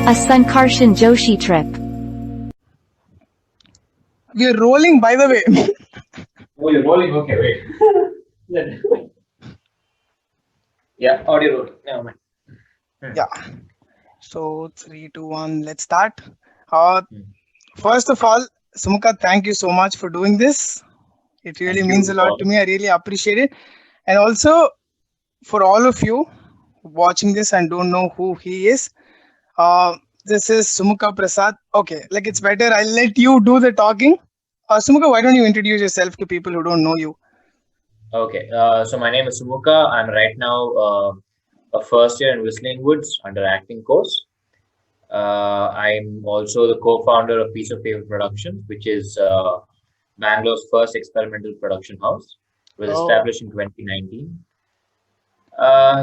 A Sankarshan Joshi trip. We are rolling, by the way. Oh, you're rolling? Okay, wait. Yeah, audio roll. Never mind. Yeah. So 3, 2, 1. Let's start. Uh, Hmm. First of all, Sumukha, thank you so much for doing this. It really Thank means a you lot for. to me. I really appreciate it. And also for all of you watching this and don't know who he is, this is Sumukha Prasad. Okay, like it's better. I'll let you do the talking. Sumukha, why don't you introduce yourself to people who don't know you? Okay, so my name is Sumukha. I'm right now a first year in Whistling Woods under acting course. I'm also the co-founder of Piece of Paper Productions, which is Bangalore's first experimental production house. It was Oh, established in 2019.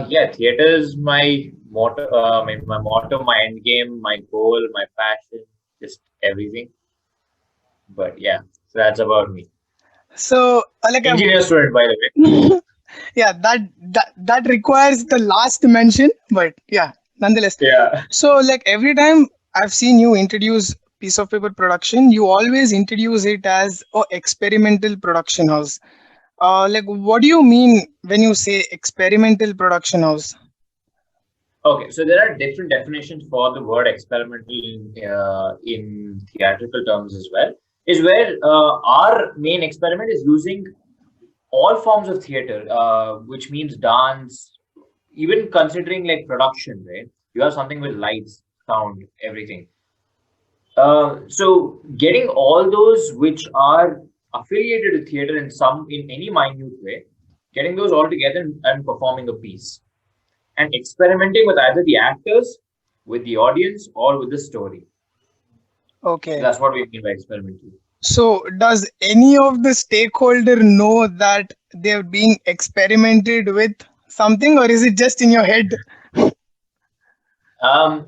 Yeah, theater is my motto, my motto, my end game, my goal, my passion, just everything. But yeah, so that's about me. so like I've Engineer student, by the way. yeah, that requires the last mention, but yeah, nonetheless. Yeah. So like every time I've seen you introduce piece of paper production, you always introduce it as a experimental production house. Like what do you mean when you say experimental production house? Okay, so there are different definitions for the word experimental in theatrical terms as well. Is where our main experiment is using all forms of theater, which means dance, even considering like production, right? You have something with lights, sound, everything. So getting all those which are affiliated to theater in any minute way, getting those all together and performing a piece and experimenting with either the actors, with the audience, or with the story. So Okay. that's what we mean by experimental. So does any of the stakeholder know that they're being experimented with something, or is it just in your head?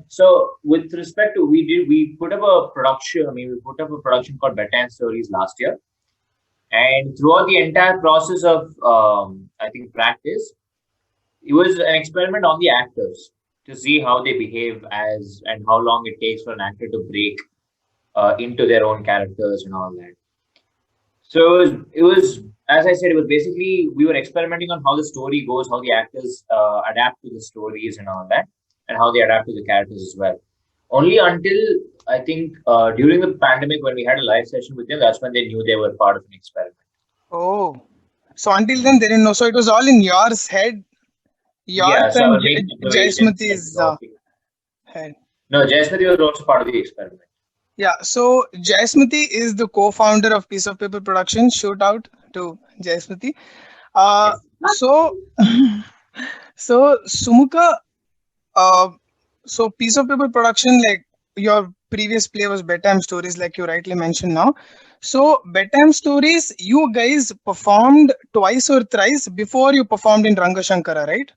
So with respect to we put up a production. I mean, we put up a production called Bedtime Stories last year, and throughout the entire process of I think practice, it was an experiment on the actors to see how they behave as and how long it takes for an actor to break into their own characters and all that. So it was, as I said, it was basically we were experimenting on how the story goes, how the actors adapt to the stories and all that, and how they adapt to the characters as well. Only until I think during the pandemic when we had a live session with them, that's when they knew they were part of an experiment. Oh, so until then Hmm. they didn't know. So it was all in your head, yours Yeah, so and our main observations and Jayasmruti's talking. head. No, Jayasmruti was also part of the experiment. Yeah, so Jayasmruti is the co-founder of Piece of Paper Production. Shout out to Jayasmruti. Uh, Yes. so so Sumukha, uh, so Piece of Paper Production, like your previous play was Bedtime Stories, like you rightly mentioned now. So Bedtime Stories, you guys performed twice or thrice before you performed in Rangashankara, right?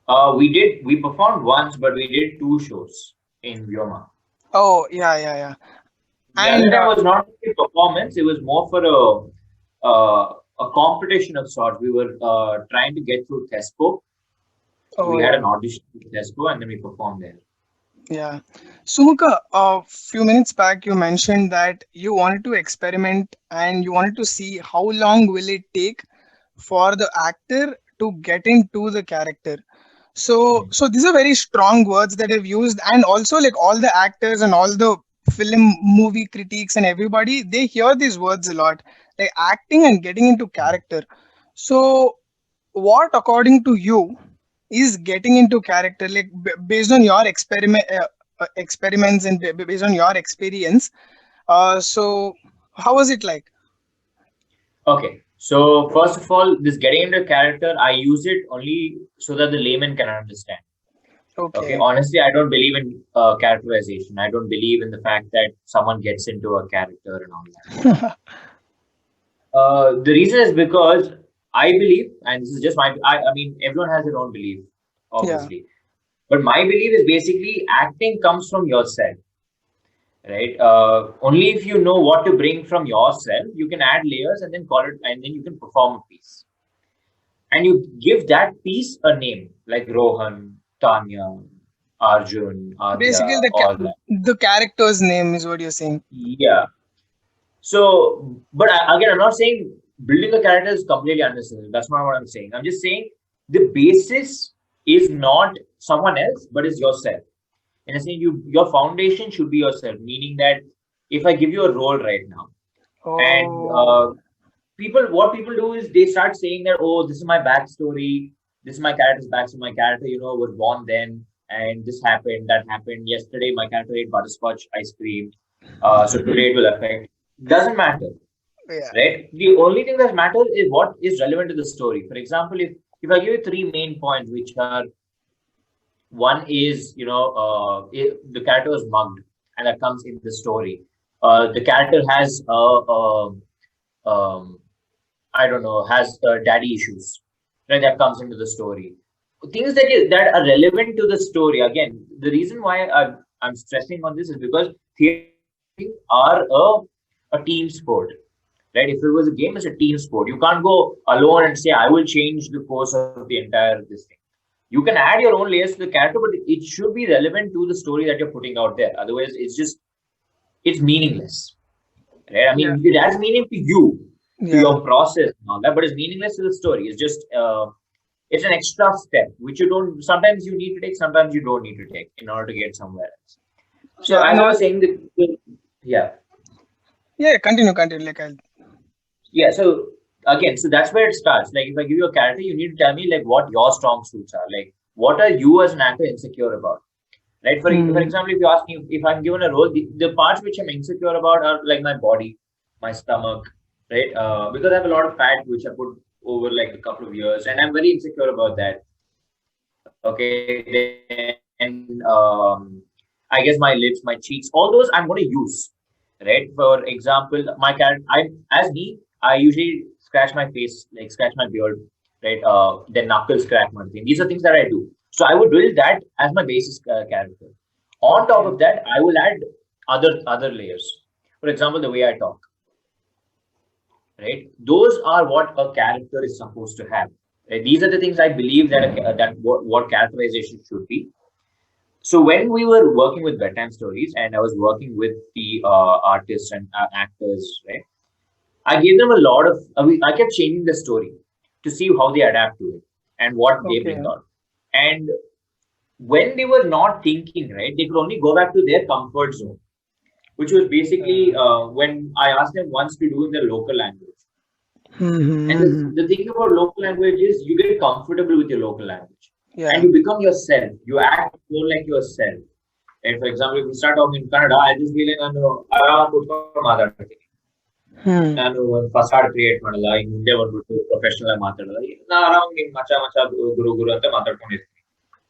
We performed once, but we did two shows in Vyoma. Oh, yeah, yeah, yeah. The other And time was not a performance; it was more for a competition of sorts. We were trying to get through Tesco. oh We had yeah, an audition with Tesco, and then we performed there. yeah. Sumukha, a few minutes back you mentioned that you wanted to experiment and you wanted to see how long will it take for the actor to get into the character. So, Hmm. so these are very strong words that I've used, and also like all the actors and all the film movie critiques and everybody, they hear these words a lot, like acting and getting into character. So, what according to you is getting into character, like based on your experiments and based on your experience? So, how was it like? Okay, so first of all, this getting into character, I use it only so that the layman can understand. Okay, Okay. honestly, I don't believe in characterization. I don't believe in the fact that someone gets into a character and all that. The reason is because I believe, and this is just I mean, everyone has their own belief, Yeah. obviously. But my belief is basically acting comes from yourself, right? Only if you know what to bring from yourself, you can add layers and then call it, and then you can perform a piece. And you give that piece a name, like Rohan, Tanya. Arjun, Basically, Adya, all that. the character's name is what you're saying. Yeah. So, but again, I'm not saying building a character is completely unnecessary. That's not what I'm saying. I'm just saying the basis is not someone else, but is yourself. In a sense, your foundation should be yourself. Meaning that if I give you a role right now, and Oh, what people do is they start saying that, oh, this is my backstory, this is my character's backstory. My character, was born then, and this happened, that happened. Yesterday, my character ate butterscotch ice cream. So today it will affect. Doesn't matter, yeah. right? The only thing that matters is what is relevant to the story. For example, if I give you three main points, which are one is the character is mugged, and that comes in the story. The character has um, I don't know, has daddy issues, right? That comes into the story. Things that are relevant to the story. Again, the reason why I'm stressing on this is because theater are a team sport, right? If it was a game, it's a team sport. You can't go alone and say, I will change the course of the entire this thing. You can add your own layers to the character, but it should be relevant to the story that you're putting out there. Otherwise, it's meaningless, right? I Yeah. mean, it has meaning to you, to Yeah. your process and all that, but it's meaningless to the story. It's just it's an extra step which you don't. Sometimes you need to take, sometimes you don't need to take in order to get somewhere else. So Yeah. as And I all. was saying, yeah, Yeah. Continue. Like, I'll. yeah. So again, so that's where it starts. Like if I give you a character, you need to tell me like what your strong suits are. Like what are you as an actor insecure about? Right. For Hmm. example, if you ask me if I'm given a role, the parts which I'm insecure about are like my body, my stomach, right? Because I have a lot of fat which I put over like a couple of years, and I'm very insecure about that. Okay, then I guess my lips, my cheeks, all those I'm going to use, right? For example, my character, I usually scratch my face, like scratch my beard, right? Then knuckles crack, one thing. These are things that I do. So I would build that as my basis character. On top Okay. of that, I will add other layers. For example, the way I talk, right? Those are what a character is supposed to have. Right? These are the things I believe what characterization should be. So when we were working with bedtime stories, and I was working with the artists and actors, right? I gave them a lot of. I kept changing the story to see how they adapt to it and what they Okay. bring out. And when they were not thinking, right, they could only go back to their comfort zone, which was basically when I asked them once to do in their local language. And Hmm. the thing about local language is you get comfortable with your local language and Yeah. you become yourself. You act more like yourself. And for example, if you start talking in Kannada, I just feel like ಆರಾಮ್ ಕೂತ್ಕೊಂಡು ಮಾತಾಡ್ತೀನಿ. Hmm. ನಾನು ಒಂದು ಫಸಾಡ್ create ಮಾಡಲ್ಲ, ಇನ್ನು ಮುಂದೆ ಬಂದ್ಬಿಟ್ಟು professional ಆಗಿ ಮಾತಾಡಲ್ಲ. ನಾ ಆರಾಮ್ ನಿಮ್ ಮಚ ಗುರು ಅಂತ ಮಾತಾಡ್ಕೊಂಡಿರ್ತೀನಿ.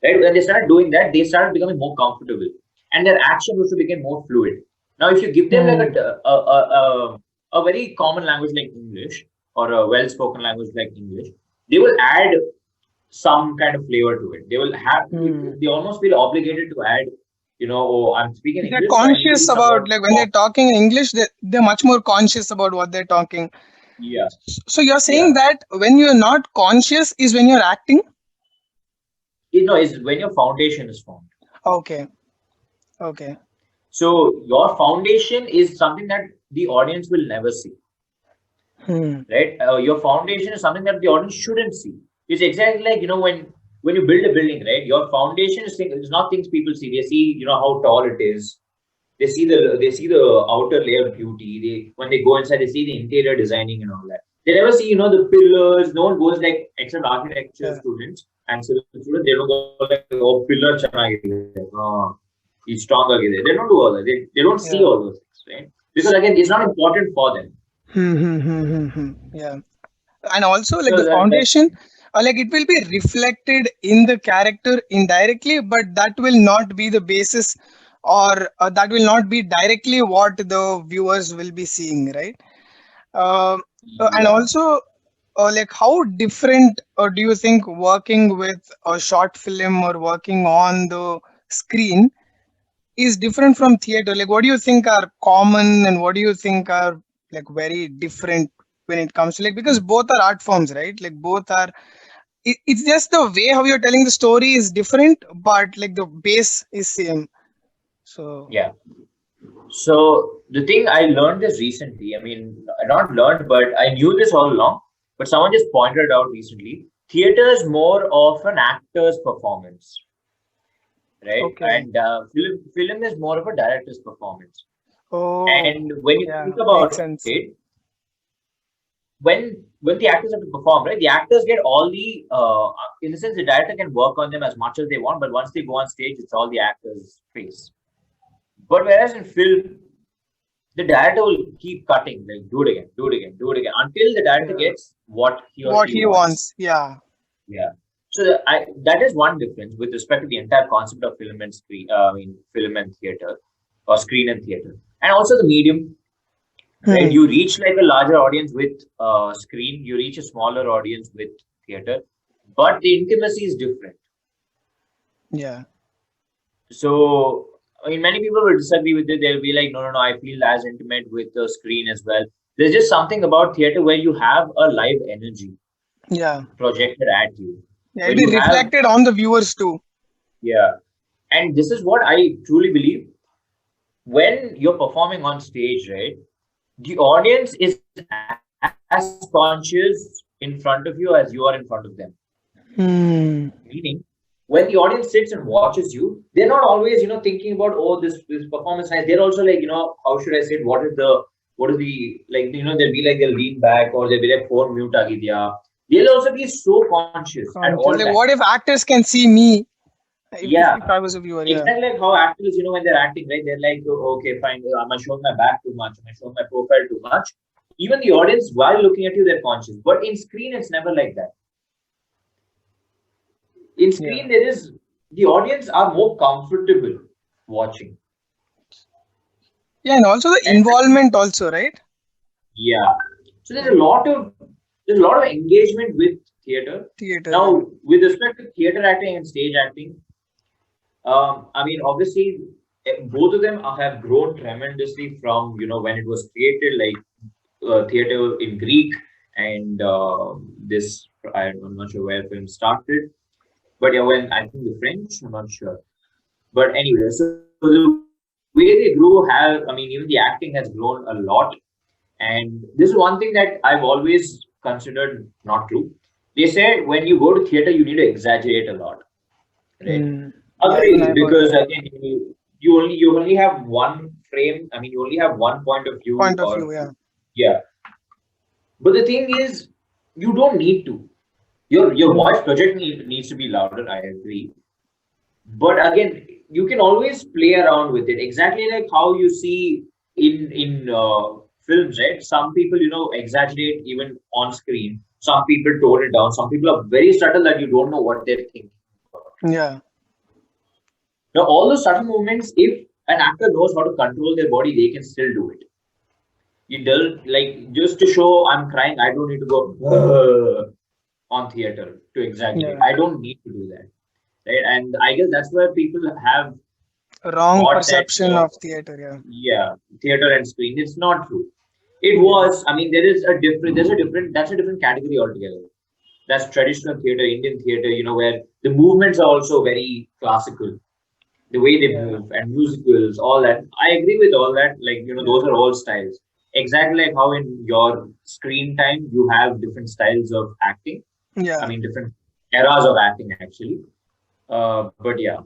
Right? When they started doing that, they started becoming more comfortable, and their action also became more fluid. Now, if you give them like Hmm. a very common language like English or a well-spoken language like English, they will add some kind of flavor to it. They will have Hmm. they almost feel obligated to add, oh, I'm speaking They're English, so I need to be conscious somewhat about, like, when they're talking in English, they're much more conscious about what they're talking. yeah, So you're yeah. saying that when you're not conscious is when you're acting? Is when your foundation is formed. Okay. Okay. So your foundation is something that the audience will never see. Hmm. Right? Your foundation is something that the audience shouldn't see. It's exactly like when you build a building, right? Your foundation is not things people see. They see how tall it is. They see the outer layer of beauty. They when they go inside, they see the interior designing and all that. They never see the pillars. No one goes like except architecture Yeah. students and civil students. They don't go like oh pillar ಚೆನ್ನಾಗಿದೆ. It's strong ಆಗಿದೆ. They don't do all that. They don't see Yeah. all those things, right? Because again, it's not important for them. Yeah. And also, like, So the that foundation, like, it will be reflected in the character indirectly, but that will not be the basis, or that will not be directly what the viewers will be seeing, right? Um and yeah. also, like, how different do you think working with a short film or working on the screen is different from theater? Like, what do you think are common and what do you think are, like, very different when it comes to, like, because both are art forms, right? Like, both are it's just the way how you're telling the story is different, but like the base is same. So Yeah. So the thing I learned this recently, I mean, not learned, but I knew this all along, but someone just pointed out recently. Theater is more of an actor's performance, right? okay. And film is more of a director's performance. Oh, And when you yeah, think makes about sense. it, when the actors have to perform, right? The actors get all the in the sense the director can work on them as much as they want, but once they go on stage, it's all the actors' face. But whereas in film, the director will keep cutting, like do it again, do it again, do it again, until the director Yeah. gets what he or What she he wants. wants. Yeah. Yeah. So that is one difference with respect to the entire concept of film and screen. I mean, film and theater, or screen and theater, and also the medium. Right, Hmm. you reach like a larger audience with screen. You reach a smaller audience with theater, but the intimacy is different. Yeah. So, I mean, many people will disagree with it. They'll be like, no, no, no, I feel as intimate with the screen as well. There's just something about theater where you have a live energy Yeah. projected at you, Yeah. where It'll you be have, reflected on the viewers too. yeah. And this is what I truly believe. When you're performing on stage, right, the audience is as conscious in front of you as you are in front of them. Hmm. Meaning, when the audience sits and watches you, they're not always, thinking about, oh, this performance nice. They're also like, how should I say it? What is the like? They'll be like they'll lean back or they'll be like phone mute agi diya. They'll also be so conscious at all Conscious. Like, times. what if actors can see me Yeah, if I was a viewer? Yeah. exactly like how actors, when they're acting, right? They're like, oh, okay, fine. Am I showing my back too much? Am I showing my profile too much? Even the audience, while looking at you, they're conscious. But in screen, it's never like that. In Yeah. screen, there is the audience are more comfortable watching. Yeah. And also the And I think, involvement also, right? yeah. So Like there's a lot of engagement with theater. theater. Yeah. Now, with respect to theater acting and stage acting, I mean, obviously, both of them have grown tremendously from when it was created, like theater in Greek and this. I'm not sure where film started, but yeah, when I think the French, I'm not sure. But anyway, so the way they grew have, I mean, even the acting has grown a lot. And this is one thing that I've always considered not true. They said when you go to theater, you need to exaggerate a lot, right? Hmm. Yeah. Even Agreed, I heard because that again, you only have one frame. I mean, you only have one point of view, point of or view. Yeah. yeah. But the thing is, you don't need to. Your Hmm. voice project needs to be louder. I agree, but again, you can always play around with it, exactly like how you see in films, right? Some people exaggerate even on screen, some people tone it down, some people are very subtle that you don't know what they're thinking about. Yeah. Now all those subtle movements, if an actor knows how to control their body, they can still do it. It doesn't, like, just to show I'm crying, I don't need to go on theater to exaggerate. Yeah. I don't need to do that, right? And I guess that's where people have Wrong thought that perception of theater. Yeah. yeah, theater and screen. It's not true. It Yeah. was. I mean, there is a different. There's a different. That's a different category altogether. That's traditional theater, Indian theater. Where the movements are also very classical. The way they Yeah. move and musicals, all that. I agree with all that. Like Yeah. those are all styles. Exactly like how in your screen time you have different styles of acting. I Yeah. mean, different eras of acting actually. But yeah.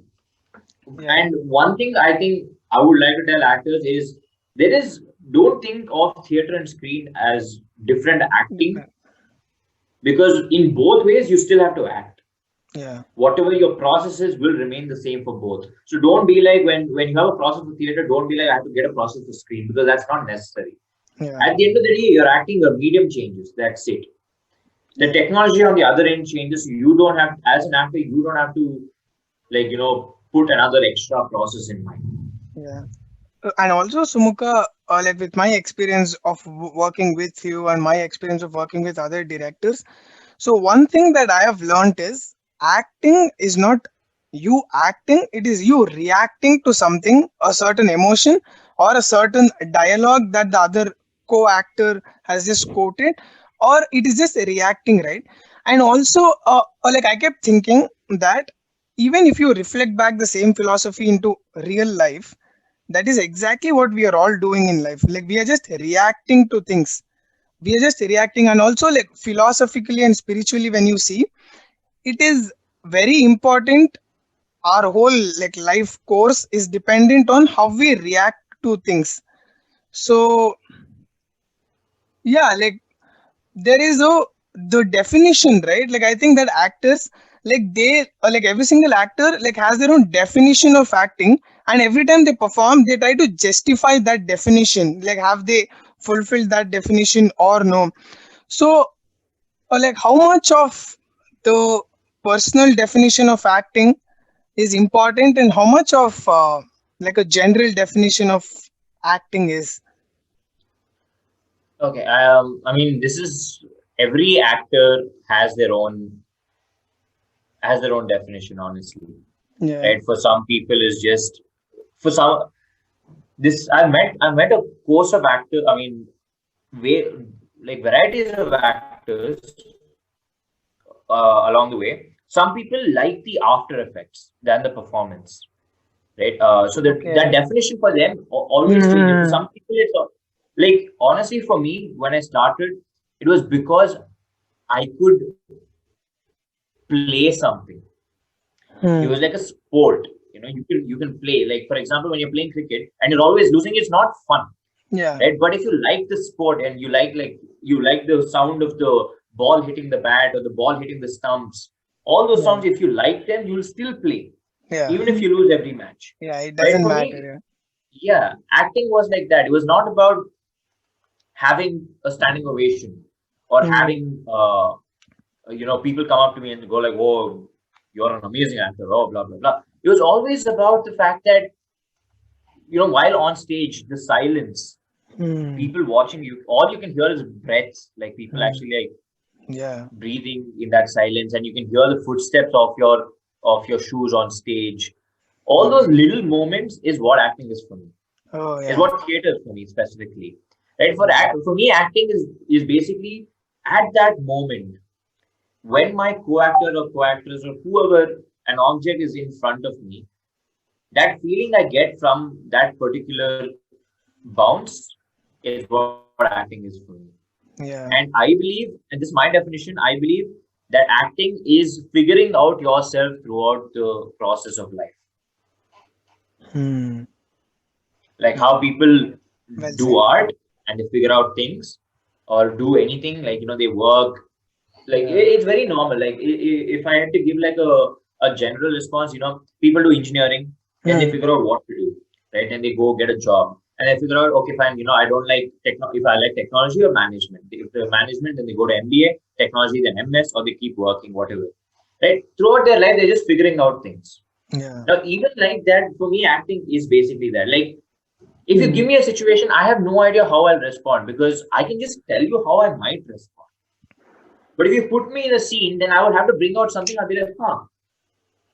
Yeah. And one thing I think I would like to tell actors is there is don't think of theater and screen as different acting, Different. because in both ways you still have to act. Yeah. Whatever your process is will remain the same for both. So don't be like when you have a process for theater, don't be like I have to get a process for screen, because that's not necessary. Yeah. At the end of the day, you're acting, your medium changes. That's it. The Yeah. technology on the other end changes. You don't have, as an actor, you don't have to like put another extra process in mind. Yeah. And also, Sumukha, like with my experience of working with you and my experience of working with other directors, so one thing that I have learned is acting is not you acting, it is you reacting to something, a certain emotion or a certain dialogue that the other co-actor has just quoted, or it is just reacting, right? And also, like I kept thinking that even if you reflect back the same philosophy into real life, that is exactly what we are all doing in life. Like we are just reacting to things. We are just reacting, and also like philosophically and spiritually, when you see, it is very important. Our whole like life course is dependent on how we react to things. So yeah, like there is a the definition, right? Like I think that actors, like they like every single actor like has their own definition of acting, and every time they perform they try to justify that definition, like have they fulfilled that definition or no. So like how much of the personal definition of acting is important, and how much of like a general definition of acting is. Okay. I mean, this is every actor has their own definition, honestly. Yeah. Right? For some people, is just for some this. I met a course of actor. I mean, way like varieties of actors along the way. Some people like the after effects than the performance, right? So that Okay. definition for them always changes. For Hmm. some people, it's like honestly for me when I started, it was because I could play something. It Hmm. was like a sport. You can play. Like for example, when you're playing cricket and you're always losing, it's not fun, Yeah. right? But if you like the sport and you like the sound of the ball hitting the bat or the ball hitting the stumps, all those Yeah. sounds, if you like them, you'll still play, Yeah. even if you lose every match, Yeah. It right? doesn't For me, matter. yeah, acting was like that. It was not about having a standing ovation or Yeah. Hmm. having people come up to me and go like, "Oh, you're an amazing actor," oh, blah blah blah. It was always about the fact that while on stage, the silence, Hmm. people watching you, all you can hear is breaths, like people Hmm. actually like Yeah. breathing in that silence, and you can hear the footsteps of your shoes on stage. All those Okay. little moments is what acting is for me. Oh Is yeah. what theater is for me specifically. Right? Yeah. For me, acting is basically at that moment when my co-actor or co-actress or whoever an object is in front of me, that feeling I get from that particular bounce is what acting is for me. And I Yeah. believe, and this is my definition, I believe that acting is figuring out yourself throughout the process of life. Hmm. Like how Yeah. people Well do said. art and they figure out things or do anything, like, they work. Like Yeah. it's very normal. Like if I had to give like a general response, people do engineering, then they Hmm. figure out what to do, right? And they go get a job. And they figure out, okay, fine, I don't like if I like technology or management. If they're management, then they go to MBA, technology, then MS, or they keep working, whatever. Right? Throughout their life, they're just figuring out things. Yeah. Now, even like that, for me, acting is basically that. Like, if you Hmm. give me a situation, I have no idea how I'll respond because I can just tell you how I might respond. But if you put me in a scene, then I would have to bring out something. I'll be like, huh,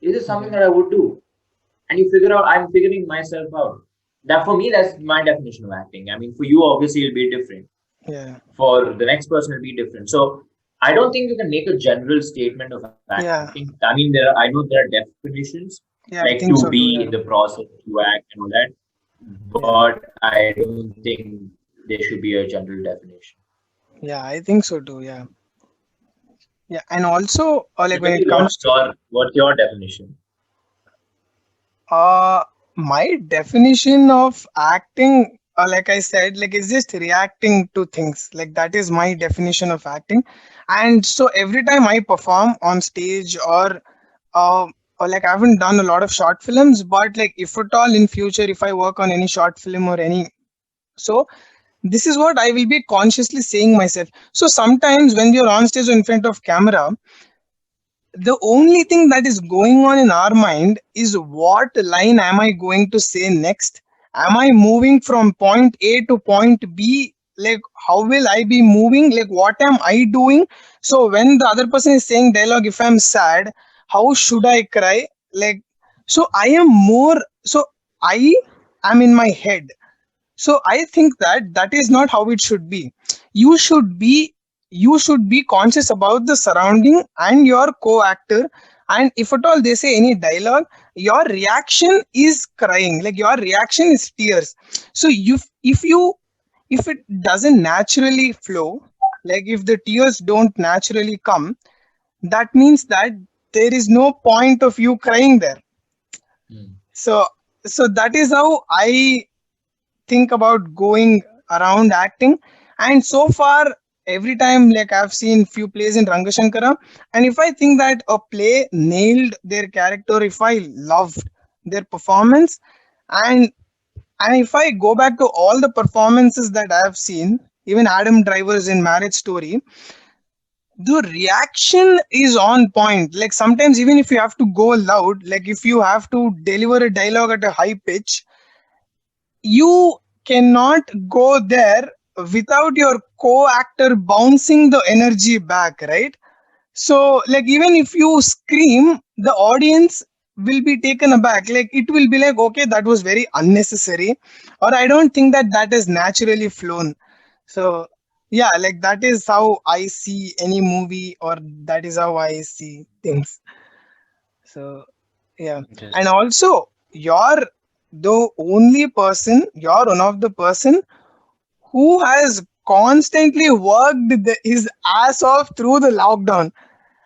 is this something Yeah. that I would do? And you figure out, I'm figuring myself out. That for me, that's my definition of acting. I mean, for you, obviously, it'll be different. Yeah. For the next person, it'll be different. So I don't think you can make a general statement of acting. Yeah. I mean, I know there are definitions Yeah. like I to think so be too. in the Yeah. process to act and all that, Yeah. but I don't think there should be a general definition. Yeah. I think so too. Yeah. Yeah. And also, So like tell when me, it comes to what's your definition? my definition of acting, like I said, like it's just reacting to things. Like that is my definition of acting. And so every time I perform on stage, uh, or like I haven't done a lot of short films, but like if at all in future, if I work on any short film or any, so this is what I will be consciously saying myself. So sometimes when we are on stage or in front of camera, the only thing that is going on in our mind is what line am I going to say next? Am I moving from point A to point B? Like, how will I be moving? Like, what am I doing? So, when the other person is saying dialogue, if I'm sad, how should I cry? Like, so I am more, so I am in my head. So I think that that is not how it should be. You should be you should be conscious about the surrounding and your co-actor. And if at all they say any dialogue, your reaction is crying, like your reaction is tears. So if it doesn't naturally flow, like if the tears don't naturally come, that means that there is no point of you crying there. Hmm. So that is how I think about going around acting. And so far, every time, like I've seen few plays in Rangashankara, and if I think that a play nailed their character, if I loved their performance, and if I go back to all the performances that I have seen, even Adam Driver's in Marriage Story, the reaction is on point. Like sometimes even if you have to go loud, like if you have to deliver a dialogue at a high pitch, you cannot go there without your co-actor bouncing the energy back, right? So like even if you scream, the audience will be taken aback, like it will be like, okay, that was very unnecessary, or I don't think that that is naturally flown. So yeah, like that is how I see any movie, or that is how I see things. So yeah. And Interesting. also, you're the only person, you're one of the person who has constantly worked his ass off through the lockdown.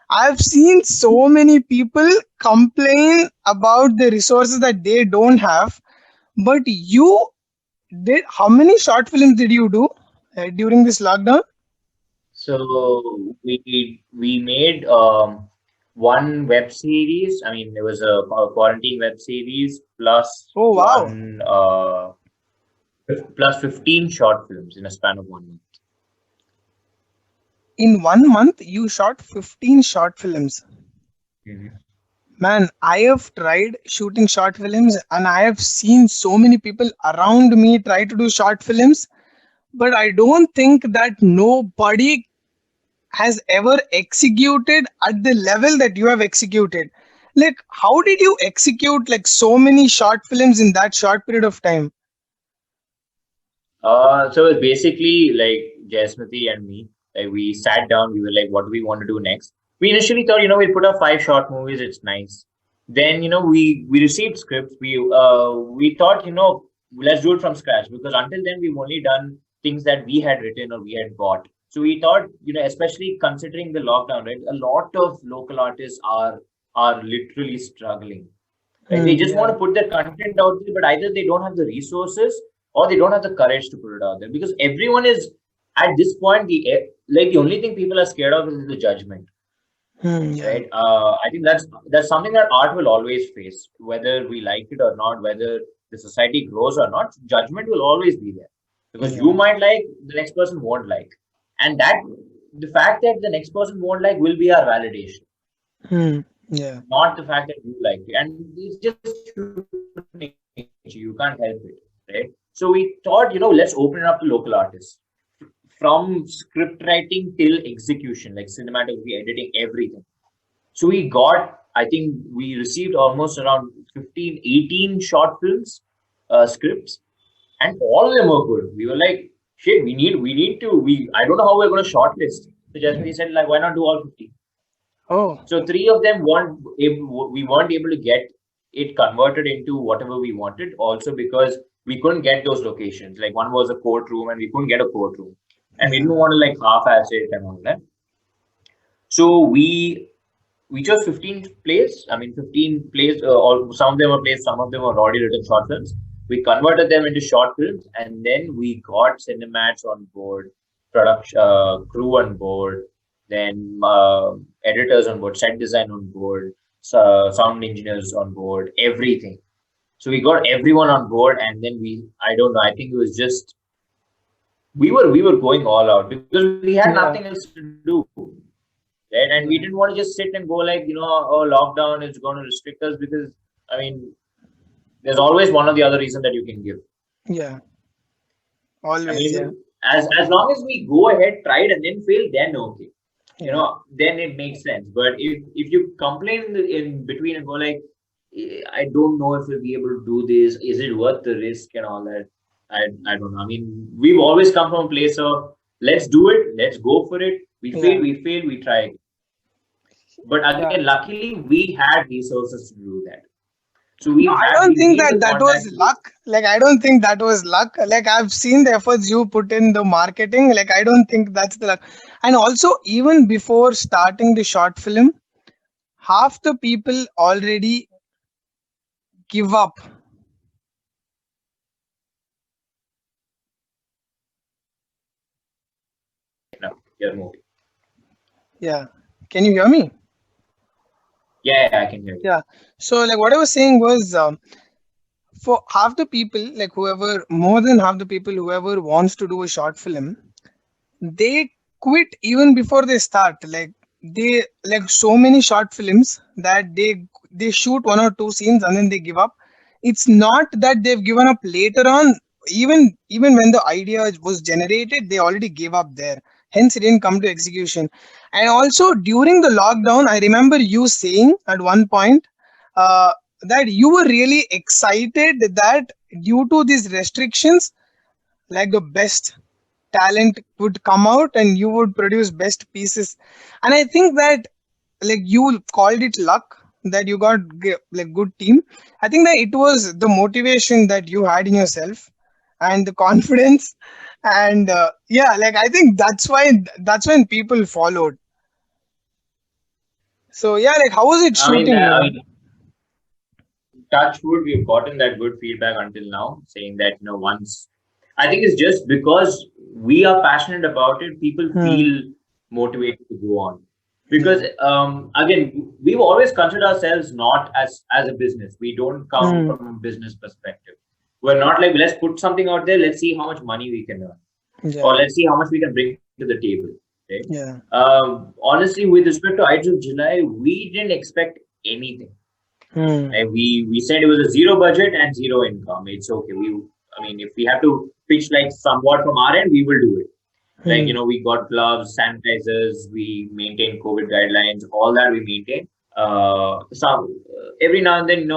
I've seen so many people complain about the resources that they don't have, but you did. How many short films did you do during this lockdown? So we made one web series. I mean, it was a quarantine web series plus Oh wow! one plus 15 short films in a span of 1 month. In 1 month, you shot 15 short films. Mhm. Man, I have tried shooting short films, and I have seen so many people around me try to do short films, but I don't think that nobody has ever executed at the level that you have executed. Like, how did you execute like so many short films in that short period of time? So it's basically like Jayasmruti and me. Like we sat down, we were like, what do we want to do next? We initially thought, we'll put up 5 short movies, it's nice. Then, we received scripts. We thought, let's do it from scratch because until then we've only done things that we had written or we had bought. So we thought, especially considering the lockdown, right? A lot of local artists are literally struggling. Right? They just want Yeah. to put their content out there, but either they don't have the resources or they don't have the courage to put it out there because everyone is at this point the only thing people are scared of is the judgment, Yeah. right? I think that's something that art will always face, whether we like it or not, whether the society grows or not. Judgment will always be there because you Yeah. might like, the next person won't like, and that the fact that the next person won't like will be our validation, Yeah. not the fact that you like it. And it's just human nature. You can't help it, right? So we thought, let's open it up to local artists from script writing till execution, like cinematography, editing, everything. So we got, I think we received almost around 15, 18 short films, scripts, and all of them were good. We were like, shit, I don't know how we're going to shortlist. So Jasmine said, like, why not do all 50? Oh. So three of them we weren't able to get it converted into whatever we wanted. Also because we couldn't get those locations. Like one was a courtroom, and we couldn't get a courtroom, and we didn't Yeah. want to like half-ass it and all that. So we chose 15 plays. I mean, 15 plays. All some of them were plays, some of them were already written short films. We converted them into short films, and then we got cinemats on board, production crew on board, then editors on board, set design on board, sound engineers on board, everything. So we got everyone on board, and then I don't know. I think it was just we were going all out because we had nothing else Yeah. to do. Right? And we didn't want to just sit and go like, oh, lockdown is going to restrict us because, I mean, there's always one or the other reason that you can give. Yeah. I Always. Yeah. mean, as long as we go ahead, try it, and then fail, then okay. Yeah. Then it makes sense. But if you complain in between and go like, I don't know if we'll be able to do this. Is it worth the risk and all that? I don't know. I mean, we've always come from a place of let's do it, let's go for it. We Yeah. failed, we failed, we tried. But Yeah. again, luckily, we had resources to do that. So No, I don't we think made that the that was contact. luck. Like, I don't think that was luck. Like, I've seen the efforts you put in the marketing. Like, I don't think that's the luck. And also, even before starting the short film, half the people already give up. No, your movie. Yeah. Can you hear me? Yeah, I can hear you. Yeah. So, like, what I was saying was, for half the people, like whoever, more than half the people, whoever wants to do a short film, they quit even before they start. Like, they, like, so many short films that they shoot one or two scenes and then they give up. It's not that they've given up later on. Even when the idea was generated, they already gave up there, hence it didn't come to execution. And also during the lockdown, I remember you saying at one point, uh, that you were really excited that due to these restrictions, like, the best talent would come out and you would produce best pieces. And I think that, like, you called it luck that you got like good team. I think that it was the motivation that you had in yourself and the confidence. And yeah, like, I think that's when people followed. So yeah, like, how was it shooting? I mean, touch wood, we've gotten that good feedback until now, saying that once. I think it's just because we are passionate about it, people Hmm. feel motivated to go on. Because again, we've always considered ourselves not as a business. We don't come Hmm. from a business perspective. We're not like, let's put something out there, let's see how much money we can earn, or Yeah. let's see how much we can bring to the table. Okay? Yeah. Honestly, with respect to Ides of July, we didn't expect anything. Hmm. And we said it was a zero budget and zero income. It's okay. I mean, if we have to pitch like somewhat from our end, we will do it. Like, Hmm. we got gloves, sanitizers, we maintain COVID guidelines, all that we maintain. Every now and then,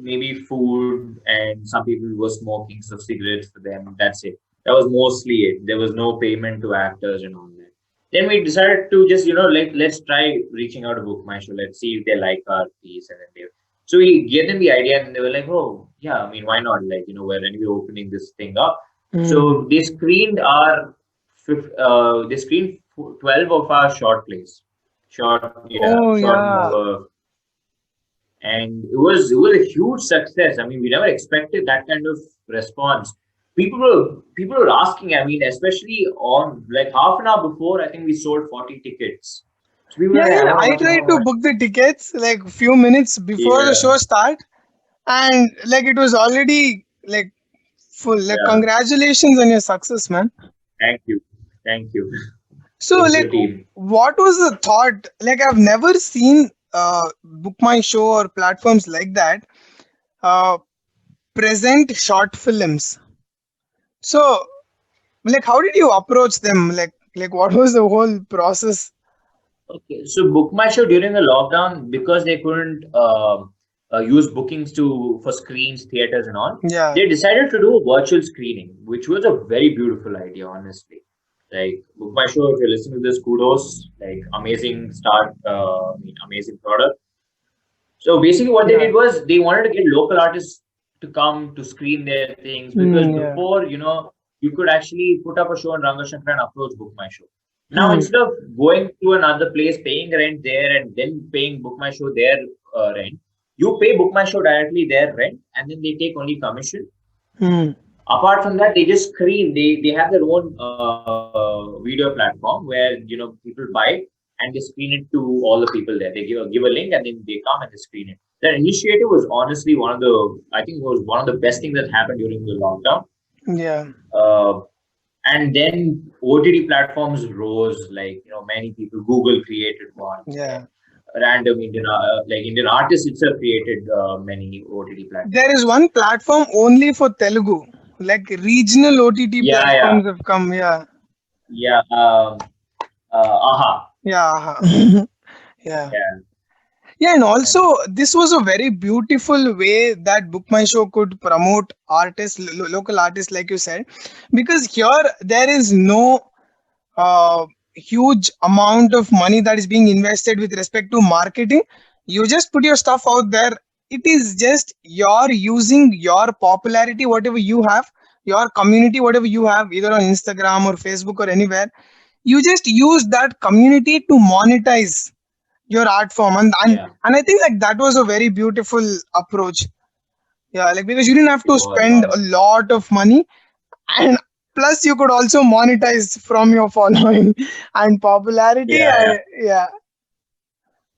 maybe food, and some people were smoking, so cigarettes for them. That's it. That was mostly it. There was no payment to actors and all that. Then we decided to just, like, let's try reaching out to Book My Show. Let's see if they like our piece, and then they. So we gave them the idea, and they were like, "Oh, yeah. I mean, why not? Like, we're anyway opening this thing up." Hmm. So they screened 12 of our short plays, Oh short yeah. and it was a huge success. I mean, we never expected that kind of response. People were asking. I mean, especially on like half an hour before, I think we sold 40 tickets. So people Yeah, were like, yeah. how I much, tried how to much? book the tickets like few minutes before the Yeah, show start, and like it was already like full. Like, yeah. congratulations on your success, man. Thank you, thank you. So, Thank like, you, team. what was the thought? Like, I've never seen Book My Show or platforms like that uh present short films. So, like, how did you approach them? Like what was the whole process? Okay, so Book My Show during the lockdown, because they couldn't use bookings for screens, theaters, and all, Yeah. they decided to do a virtual screening, which was a very beautiful idea, honestly. Like Book My Show, if you're listening to this, kudos, like amazing start, amazing product. So basically, what they Yeah. did was they wanted to get local artists to come to screen their things, because Yeah. before, you could actually put up a show in Rangashankara and approach Book My Show. Now, Hmm. instead of going to another place, paying rent there, and then paying Book My Show their rent, you pay Book My Show directly their rent, and then they take only commission. Hmm. Apart from that, they just screen. They have their own video platform where people buy it and they screen it to all the people there. They give a link, and then they come and they screen it. That initiative was honestly I think it was one of the best things that happened during the lockdown. Yeah. Uh, and then OTT platforms rose. Like many people, Google created one, Yeah. and random Indian artists itself created many OTT There is platforms. one platform only for Telugu. Like, regional OTT Yeah, yeah, platforms have come. Yeah. yeah. Aha. Yeah. Yeah. Yeah, Yeah, and also and this was a very beautiful way that Book My Show could promote artists, local artists, like you said, because here there is no uh, huge amount of money that is being invested with respect to marketing. You just put your stuff out there. It is just you're using your popularity, whatever you have, your community, whatever you have, either on Instagram or Facebook or anywhere. You just use that community to monetize your art form, Yeah, and I think like that was a very beautiful approach. Yeah, like because you didn't have it to was spend a lot of money, and plus you could also monetize from your following and popularity. yeah, yeah. Yeah,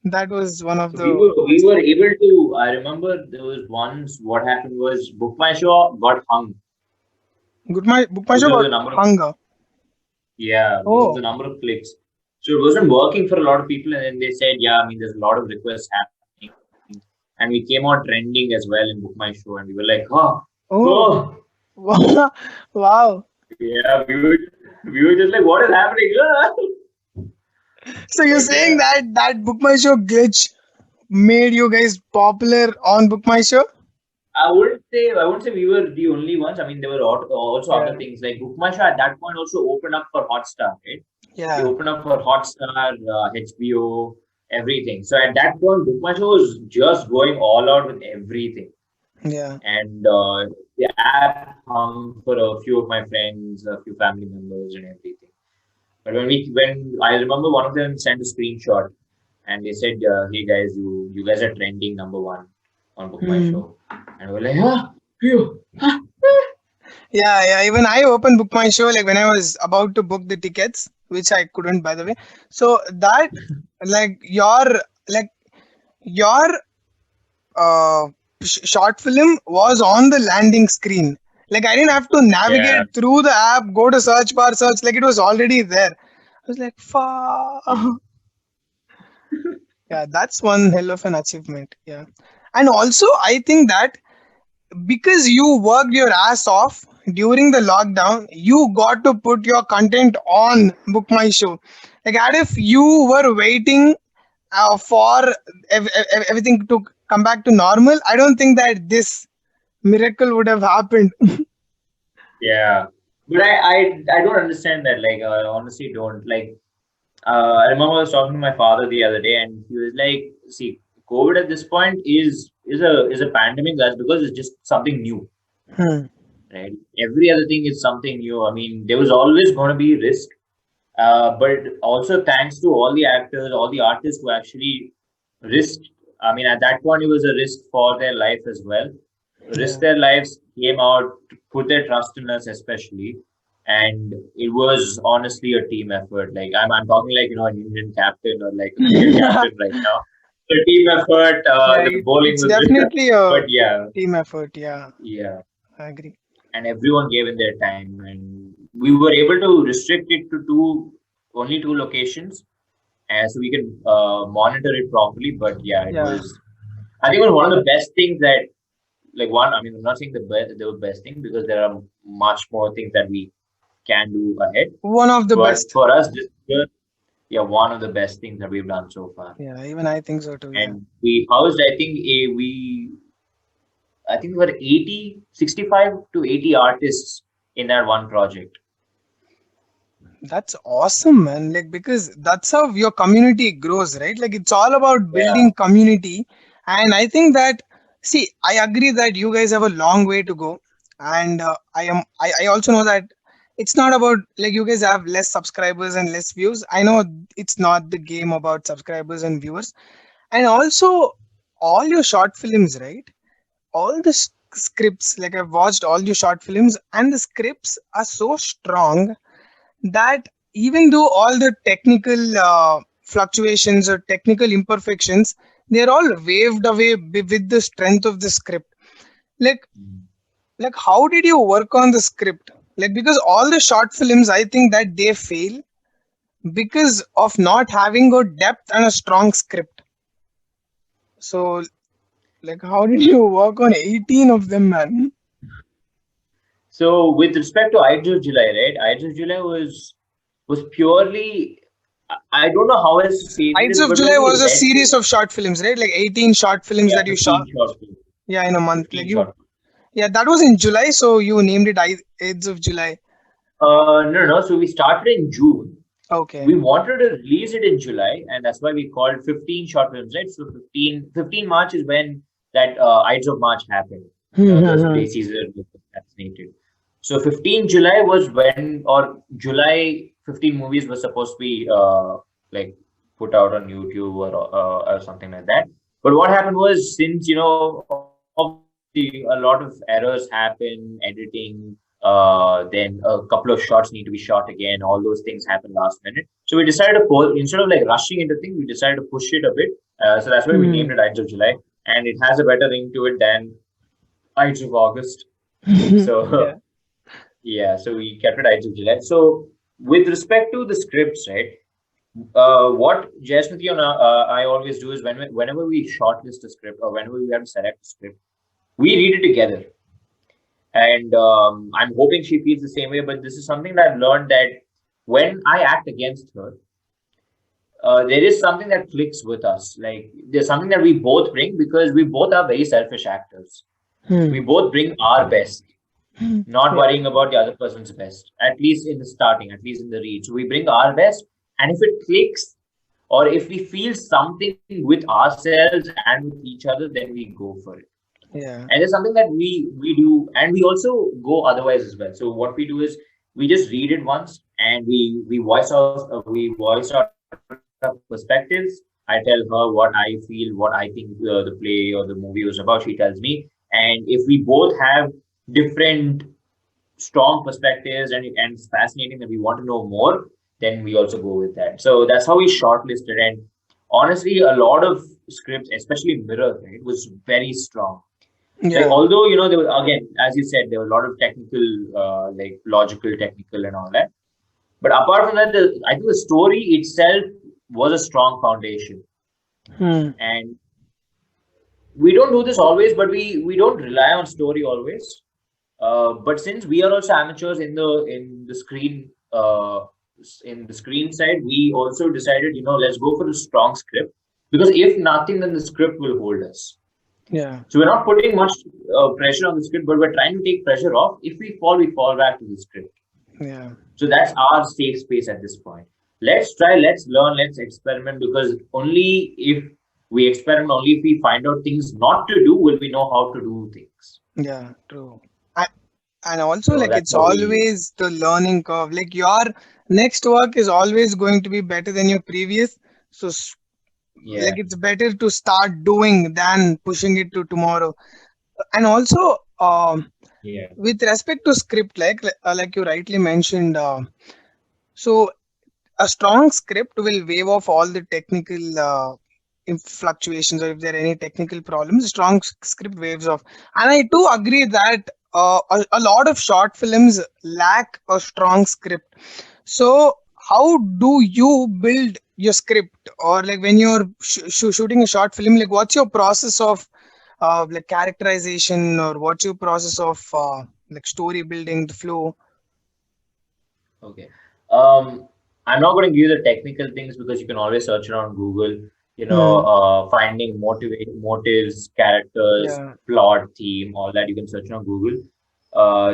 that was one of So the we best. were able to. I remember there was once what happened was Book My Show got hung Book my show because of got the number of, hunger. yeah, because of Oh, the number of clicks. So it wasn't working for a lot of people, and then they said, yeah, I mean, there's a lot of requests happening, and we came out trending as well in Book My Show, and we were like, oh, oh, oh, wow. yeah, we were just like, what is happening? Ah. So you're But saying yeah, that that Book My Show glitch made you guys popular on Book My Show? I wouldn't say we were the only ones. I mean, there were also other Yeah, things like Book My Show at that point also opened up for Hotstar, right? They yeah, opened up for Hotstar, HBO, everything. So at that point, Book My Show was just going all out with everything. yeah. And the app hung for a few of my friends, a few family members, and everything. But when I remember one of them sent a screenshot, and they said, "Hey guys, you guys are trending number one on Book My Hmm. Show," and we're like, "Ah, phew." Yeah, yeah. Even I opened Book My Show like when I was about to book the tickets, which I couldn't, by the way. So that, like like your uh short film was on the landing screen. Like I didn't have to Yeah, navigate through the app, go to search bar, search. Like it was already there. I was like, "Fuck." Yeah, that's one hell of an achievement. Yeah, and also I think that because you worked your ass off during the lockdown, you got to put your content on Book My Show. Like, and if you were waiting for everything to come back to normal, I don't think that this miracle would have happened. yeah. But I don't understand that. Like, I honestly don't. Like, I remember I was talking to my father the other day, and he was like, "See, COVID at this point is a pandemic. That's because it's just something new, Hmm. right? Every other thing is something new. I mean, there was always going to be risk, but also thanks to all the actors, all the artists who actually risked. I mean, at that point, it was a risk for their life as well. Risk Yeah. their lives, came out, put their trust in us, especially, and it was honestly a team effort. Like I'm talking like an Indian captain or like a cricket Yeah, captain right now. The team effort, the bowling it's was, definitely but a yeah, team effort. Yeah, yeah, I agree. and everyone gave in their time, and we were able to restrict it to only two locations, and so we can monitor it properly. But yeah, it Yeah, was. I think it was one of the best things that, like, one. I mean, I'm not saying the best thing because there are much more things that we can do ahead. one of the But best. for us, this year, yeah, one of the best things that we've done so far. Yeah, even I think so too. Yeah. And we housed, I think we were 80, 65 to 80 artists in that one project. That's awesome, man. Like, because that's how your community grows, right? Like, it's all about Yeah, building community. And I think that, see, I agree that you guys have a long way to go. And I also know that it's not about like you guys have less subscribers and less views. I know it's not the game about subscribers and viewers. And also, all your short films, right? All the scripts, like I've watched all your short films, and the scripts are so strong that even though all the technical fluctuations or technical imperfections, they're all waved away with the strength of the script. like like how did you work on the script? Like because all the short films, I think that they fail because of not having a depth and a strong script. So like how did you work on 18 of them, man? so with respect to Ides of July, right? Ides of July was purely. I don't know how else to say Ides this, of but when July we was a read series this, of short films, right? Like 18 short films yeah, that you shot. 15 short films, Yeah, in a month. Like 15 you. short. Yeah, that was in July, so you named it Ides of July. No, no, no. So we started in June, Okay. We wanted to release it in July, and that's why we called 15 short films, right? So 15 March is when that Ides of March happened. The day Caesar was assassinated. So 15 July was when, or July 15 movies were supposed to be like put out on YouTube or something like that. But what happened was, since obviously a lot of errors happen, editing, then a couple of shots need to be shot again. All those things happen last minute. So we decided to pull, instead of like rushing into things, we decided to push it a bit. So that's why we named it Ides of July, and it has a better ring to it than Ides of August. Yeah. So yeah, so we kept it Ides of July. So with respect to the scripts, right? What Jayasmruti and I always do is whenever we shortlist a script or whenever we have to select a script, we read it together. And I'm hoping she feels the same way. But this is something that I've learned, that when I act against her, there is something that clicks with us. Like, there's something that we both bring, because we both are very selfish actors. We both bring our best, not Yeah. worrying about the other person's best, at least in the starting, at least in the read. So we bring our best, and if it clicks, or if we feel something with ourselves and with each other, then we go for it. Yeah. And it's something that we do, and we also go otherwise as well. So what we do is, we just read it once, and we voice out our perspectives. I tell her what I feel, what I think the play or the movie was about. She tells me, and if we both have different strong perspectives, and it's fascinating that we want to know more, then we also go with that. So that's how we shortlisted. And honestly, a lot of scripts, especially Mirror, right, was very strong. Like, Yeah. although there were, again, as you said, there were a lot of technical, like logical, technical, and all that. But apart from that, I think the story itself was a strong foundation. And we don't do this always, but we don't rely on story always. But since we are also amateurs in the screen side, we also decided, let's go for a strong script, because if nothing, then the script will hold us. Yeah. So we're not putting much pressure on the script, but we're trying to take pressure off. If we fall back to the script. Yeah. So that's our safe space at this point. Let's try, let's learn, let's experiment, because only if we experiment, only if we find out things not to do, will we know how to do things. Yeah. True. And also, So like, that's it's how we. always the learning curve. Like, your next work is always going to be better than your previous. So Yeah. like, it's better to start doing than pushing it to tomorrow. And also, Yeah. with respect to script, like you rightly mentioned, so a strong script will wave off all the technical fluctuations, or if there are any technical problems, strong script waves off. And I do agree that a lot of short films lack a strong script. So how do you build your script, or like when you're shooting a short film, like what's your process of like characterization, or what's your process of like story building, the flow? Okay. Um, I'm not going to give you the technical things, because you can always search it on Google. Hmm. Finding motives, characters, Yeah. plot, theme, all that you can search it on Google.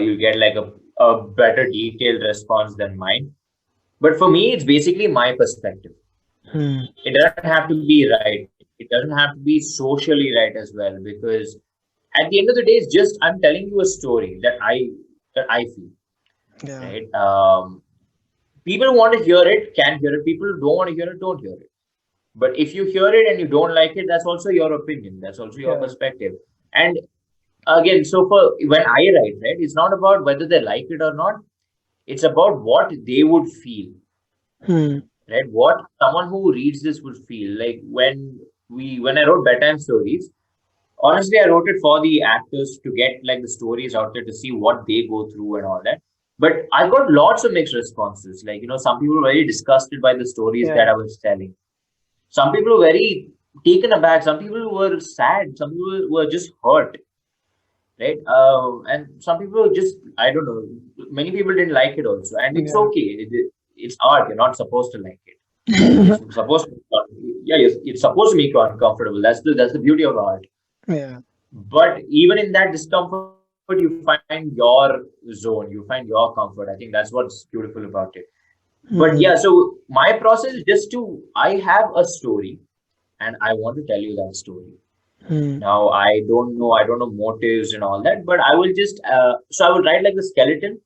You'll get like a better detailed response than mine. But for me, it's basically my perspective. Hmm. It doesn't have to be right. It doesn't have to be socially right as well, because at the end of the day, it's just I'm telling you a story that I feel, Yeah. right? People who want to hear it can hear it. People who don't want to hear it don't hear it. But if you hear it and you don't like it, that's also your opinion. That's also your Yeah. perspective. And again, so for when I write, right, it's not about whether they like it or not. It's about what they would feel, Hmm. right? What someone who reads this would feel like when I wrote bedtime stories. Honestly, I wrote it for the actors to get like the stories out there to see what they go through and all that. But I got lots of mixed responses. Like, some people were very disgusted by the stories that Yeah. I was telling. Some people were very taken aback. Some people were sad. Some people were just hurt, right? And some people were just, I don't know. Many people didn't like it also, and it's Yeah. okay. It's art. You're not supposed to like it. It's supposed to, yeah, it's supposed to make you uncomfortable. That's the beauty of art. Yeah. But even in that discomfort, you find your zone, you find your comfort. I think that's what's beautiful about it. But Hmm. yeah, so my process is just to, I have a story and I want to tell you that story. Hmm. Now, I don't know motives and all that, but I will just, so I will write like the skeleton.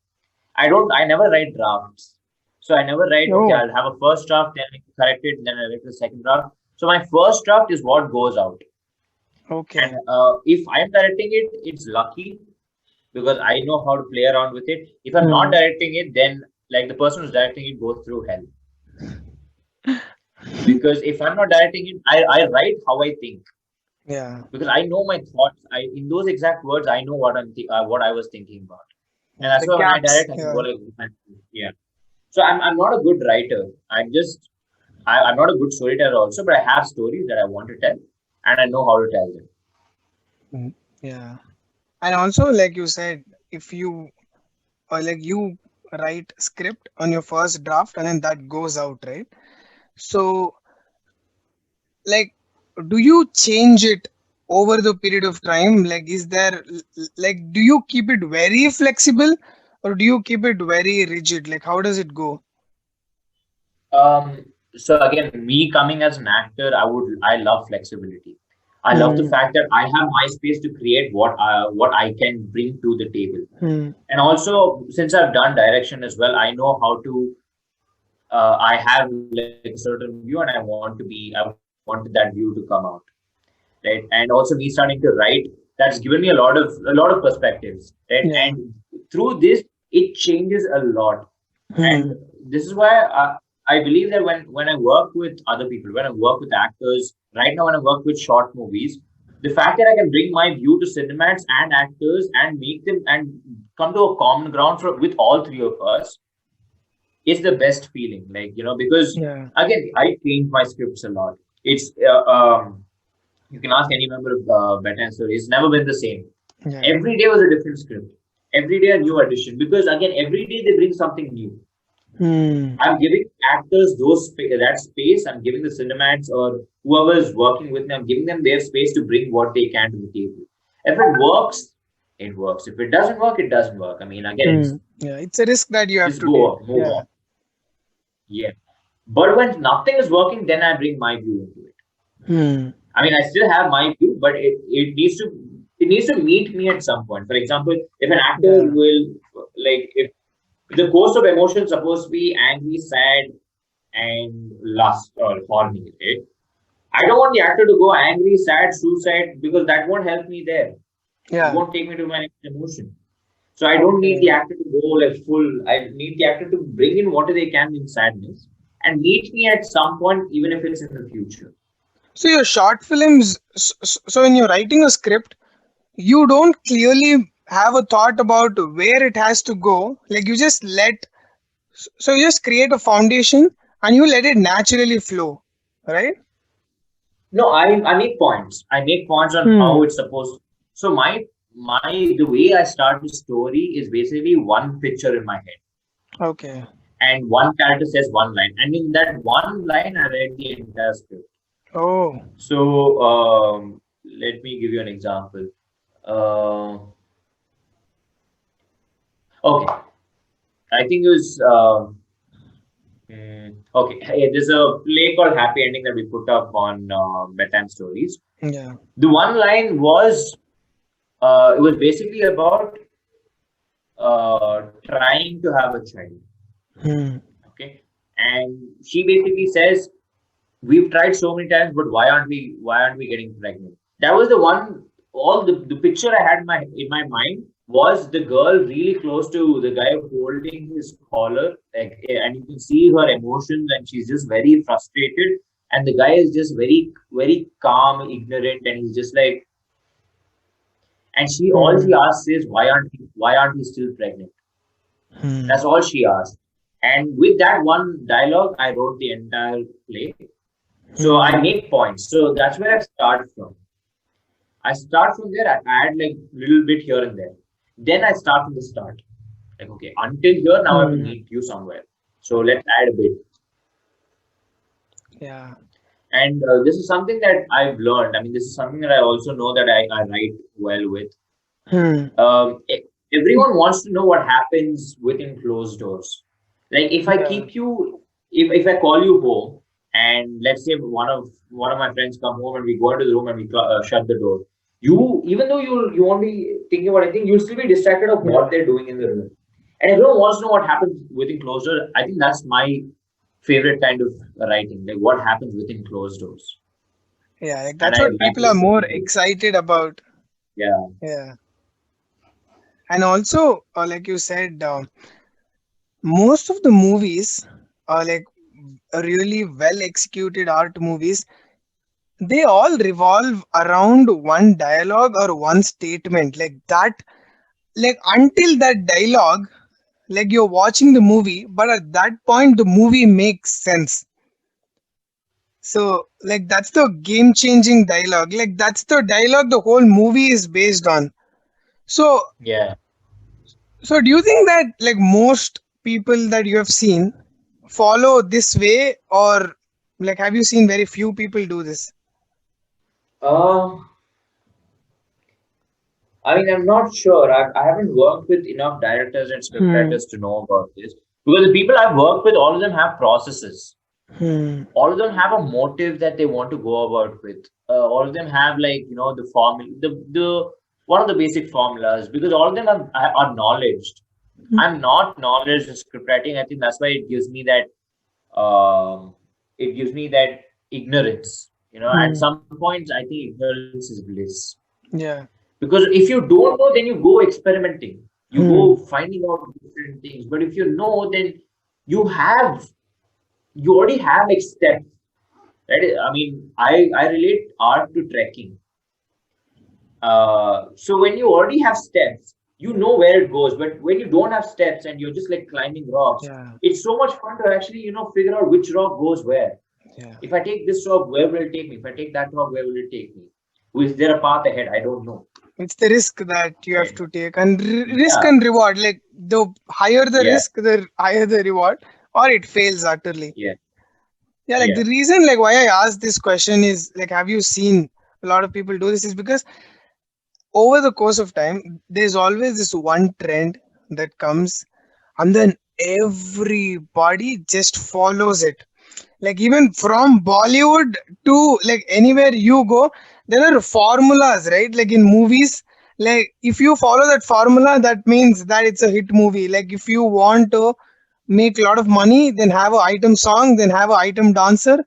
I never write drafts. So I never write, okay, Oh, I'll have a first draft, then I correct it, then I write the second draft. So my first draft is what goes out. And okay. if I'm directing it, it's lucky because I know how to play around with it. If I'm not Hmm. directing it, then like the person who's directing it goes through hell. Because if I'm not directing it, I write how I think Yeah. because I know my thoughts. I in those exact words, I know what I was thinking about, and Yeah. that's The why when I gaps. direct, I can go Yeah. like, yeah. So I'm not a good writer. I'm not a good storyteller also, but I have stories that I want to tell, and I know how to tell them. Hmm. Yeah. And also, like you said, if you or like you write script on your first draft and then that goes out, right? So, like, do you change it over the period of time? Like, is there like, do you keep it very flexible or do you keep it very rigid? Like, how does it go? So again, me coming as an actor, I love flexibility. I love the Hmm. fact that I have my space to create what I can bring to the table. Hmm. And also, since I've done direction as well, I know how to. I have like a certain view, and I want that view to come out, right? And also, me starting to write, that's given me a lot of perspectives, right? Yeah. And through this, it changes a lot. And Hmm. this is why I believe that when I work with other people, when I work with actors, right now when I work with short movies, the fact that I can bring my view to cinemats and actors and make them and come to a common ground with all three of us is the best feeling. Like, because Yeah. again, I change my scripts a lot. It's you can ask any member of Better and Story. It's never been the same. Yeah. Every day was a different script. Every day a new addition because again, every day they bring something new. Hmm. I'm giving actors that space. I'm giving the cinemats or whoever is working with me. I'm giving them their space to bring what they can to the table. If it works, it works. If it doesn't work, it doesn't work. I mean, again, Hmm. it's Yeah. It's a risk that you have just to go take. on, move Yeah. on. Yeah. But when nothing is working, then I bring my view into it. Hmm. I mean, I still have my view, but it needs to meet me at some point. For example, if an actor Yeah. will if the course of emotion is supposed to be angry, sad, and lust or horny, right? I don't want the actor to go angry, sad, suicide because that won't help me there. It Yeah. won't take me to my next emotion. So I don't need the Okay. actor to go like full. I need the actor to bring in what they can in sadness and meet me at some point, even if it's in the future. So your short films, so when you're writing a script, you don't clearly have a thought about where it has to go. Like you just let, so you just create a foundation and you let it naturally flow, right? No, I make points. I make points on how Hmm. it's supposed. So my the way I start the story is basically one picture in my head, Okay. and one character says one line, and in that one line, I read the entire script. Oh. So let me give you an example. Uh, okay, I think it was. Okay, hey, there's a play called Happy Ending that we put up on Bedtime Stories. Yeah. The one line was it was basically about trying to have a child. Hmm. Okay, and she basically says, "We've tried so many times, but why aren't we getting pregnant?" That was the one. All the picture I had in my mind was the girl really close to the guy holding his collar, like, and you can see her emotions, and she's just very frustrated, and the guy is just very calm, ignorant, and he's just like, and all she Hmm. asks is, why aren't we still pregnant? Hmm. That's all she asked. And with that one dialogue, I wrote the entire play. So I Hmm. make points. So that's where I start from. I start from there. I add like little bit here and there. Then I start from the start. Like, okay, until here, now I have to Hmm. meet you somewhere. So let's add a bit. Yeah. And this is something that I've learned. I mean, this is something that I also know that I write well with. Hmm. Um, e- Everyone wants to know what happens within closed doors. Like if I Yeah. keep you, if I call you home, and let's say one of my friends come home and we go into the room and we shut the door. You, even though you only thinking about anything, you'll still be distracted of Yeah. what they're doing in the room. And everyone wants to know what happens within closed doors. I think that's my favorite kind of writing, like what happens within closed doors. Yeah. Like And that's I what like people are more listening to it. excited about. Yeah. Yeah. And also, like you said, most of the movies are like really well executed art movies. They all revolve around one dialogue or one statement, like that, like until that dialogue, like you're watching the movie, but at that point the movie makes sense. So like that's the game changing dialogue, like that's the dialogue the whole movie is based on. So Yeah. so do you think that like most people that you have seen follow this way, or like have you seen very few people do this? Um, I mean, I'm not sure. I haven't worked with enough directors and Hmm. scriptwriters to know about this. Because the people I've worked with, all of them have processes. Hmm. All of them have a motive that they want to go about with. All of them have, like, the formula, the one of the basic formulas. Because all of them are knowledged. I'm not knowledge in scriptwriting. I think that's why it gives me that ignorance. At Hmm. some points, I think ignorance is bliss. Yeah. Because if you don't know, then you go experimenting, you Hmm. go finding out different things. But if you know, then you have you already have like steps. Right? I mean, I relate art to trekking. So when you already have steps, you know where it goes. But when you don't have steps and you're just like climbing rocks, Yeah. it's so much fun to actually figure out which rock goes where. Yeah. If I take this rock, where will it take me? If I take that rock, where will it take me? Is there a path ahead? I don't know. It's the risk that you have Right? to take, and risk Yeah, and reward, like the higher the yeah, risk the higher the reward, or it fails utterly. yeah, Yeah, like yeah. the reason like why I asked this question is like, have you seen a lot of people do this, is because over the course of time there's always this one trend that comes, and then everybody just follows it. Like even from Bollywood to like anywhere you go, there are formulas, right? Like in movies, like if you follow that formula, that means that it's a hit movie. Like if you want to make a lot of money, then have an item song, then have an item dancer,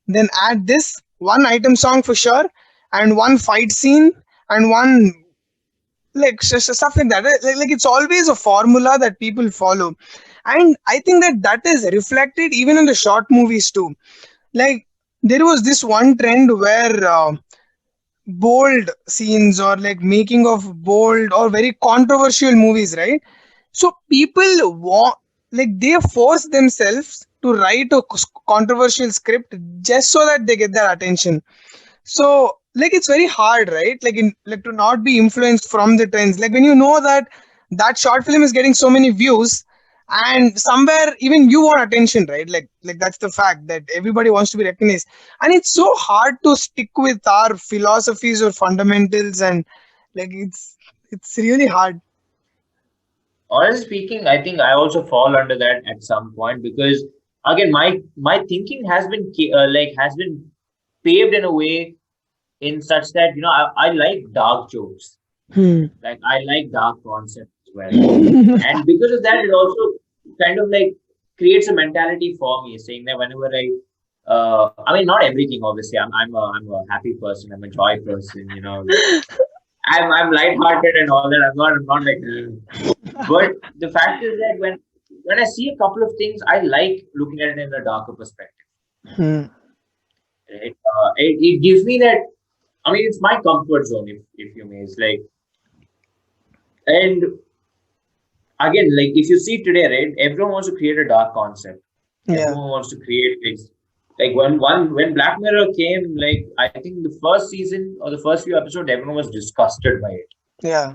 then add this one item song for sure, and one fight scene, and one like stuff like that. Like it's always a formula that people follow, and I think that that is reflected even in the short movies too. Like there was this one trend where bold scenes or like making of bold or very controversial movies, right? So people want, like they force themselves to write a controversial script just so that they get their attention. So like it's very hard, right? Like in like to not be influenced from the trends. Like when you know that that short film is getting so many views, and somewhere even you want attention, right? Like that's the fact that everybody wants to be recognized, and it's so hard to stick with our philosophies or fundamentals, and like it's really hard. Honestly speaking, I think I also fall under that at some point because again, my thinking has been has been paved in a way in such that I like dark jokes, Hmm. like I like dark concepts as well, and because of that, it also kind of like creates a mentality for me, saying that whenever I mean, not everything, obviously. I'm a happy person. I'm a joy person. Like I'm lighthearted and all that. I'm not like. But the fact is that when I see a couple of things, I like looking at it in a darker perspective. Hmm. It gives me that. I mean, it's my comfort zone, if you may. It's like, and again, like if you see today, right? Everyone wants to create a dark concept. Yeah. Everyone wants to create this. Like when Black Mirror came, like I think the first season or the first few episodes, everyone was disgusted by it. Yeah.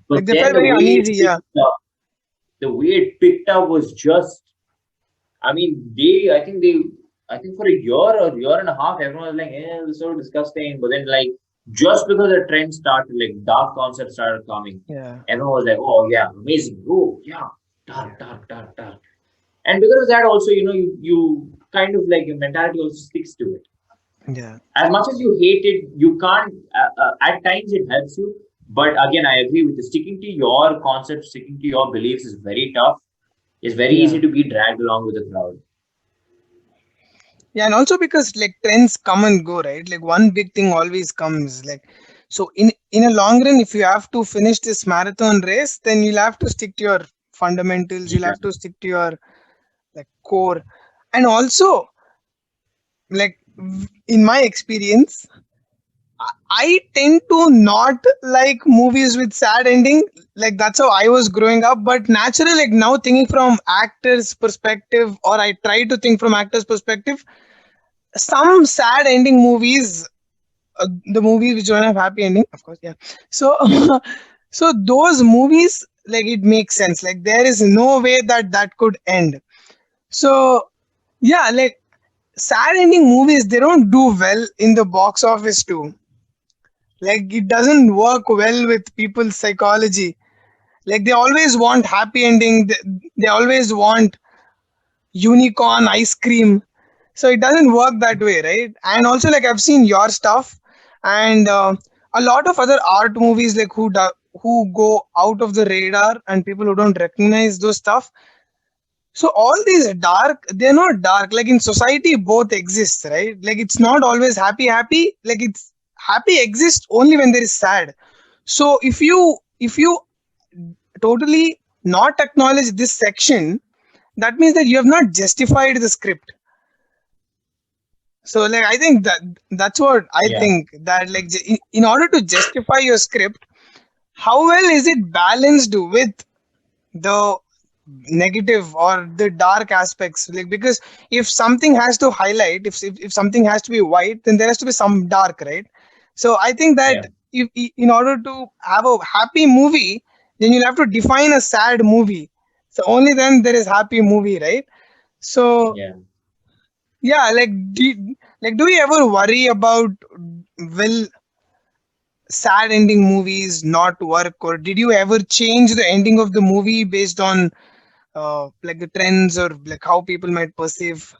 But Like they then felt the very way it uneasy. Yeah. picked up, the way it picked up was just. I mean, I think for a year or year and a half, everyone was like, "Eh, this is so disgusting." But then, like, just because the trend started, like, dark concepts started coming, Yeah. everyone was like, "Oh yeah, amazing! Oh yeah, dark, dark, dark, dark." And because of that, also, you kind of like your mentality also sticks to it. Yeah. As much as you hate it, you can't. At times, it helps you. But again, I agree with you. Sticking to your concepts, sticking to your beliefs is very tough. It's very Yeah. easy to be dragged along with the crowd. Yeah, and also because like trends come and go, right? Like one big thing always comes. Like so in a long run, if you have to finish this marathon race, then you'll have to stick to your fundamentals, you'll Yeah. have to stick to your like core. And also, like in my experience, I tend to not like movies with sad ending. Like that's how I was growing up. But naturally, like now thinking from actors' perspective, or I try to think from actors' perspective, some sad ending movies, the movies which don't have happy ending, of course, yeah. So, so those movies, like it makes sense. Like there is no way that that could end. So, yeah, like sad ending movies, they don't do well in the box office too. Like it doesn't work well with people's psychology. Like they always want happy ending. They always want unicorn ice cream. So it doesn't work that way, right? And also, like I've seen your stuff, and a lot of other art movies, like who go out of the radar, and people who don't recognize those stuff. So all these dark, they're not dark. Like in society, both exist, right? Like it's not always happy, happy. Like it's happy exists only when there is sad. So if you totally not acknowledge this section, that means that you have not justified the script. So like I think that's what I Yeah. think, that like in order to justify your script, how well is it balanced with the negative or the dark aspects? Like because if something has to highlight, if something has to be white, then there has to be some dark, right? So I think Yeah. that if in order to have a happy movie, then you'll have to define a sad movie. So only then there is happy movie, right? So Yeah. yeah, like do you ever worry about, will sad ending movies not work, or did you ever change the ending of the movie based on like the trends, or like how people might perceive?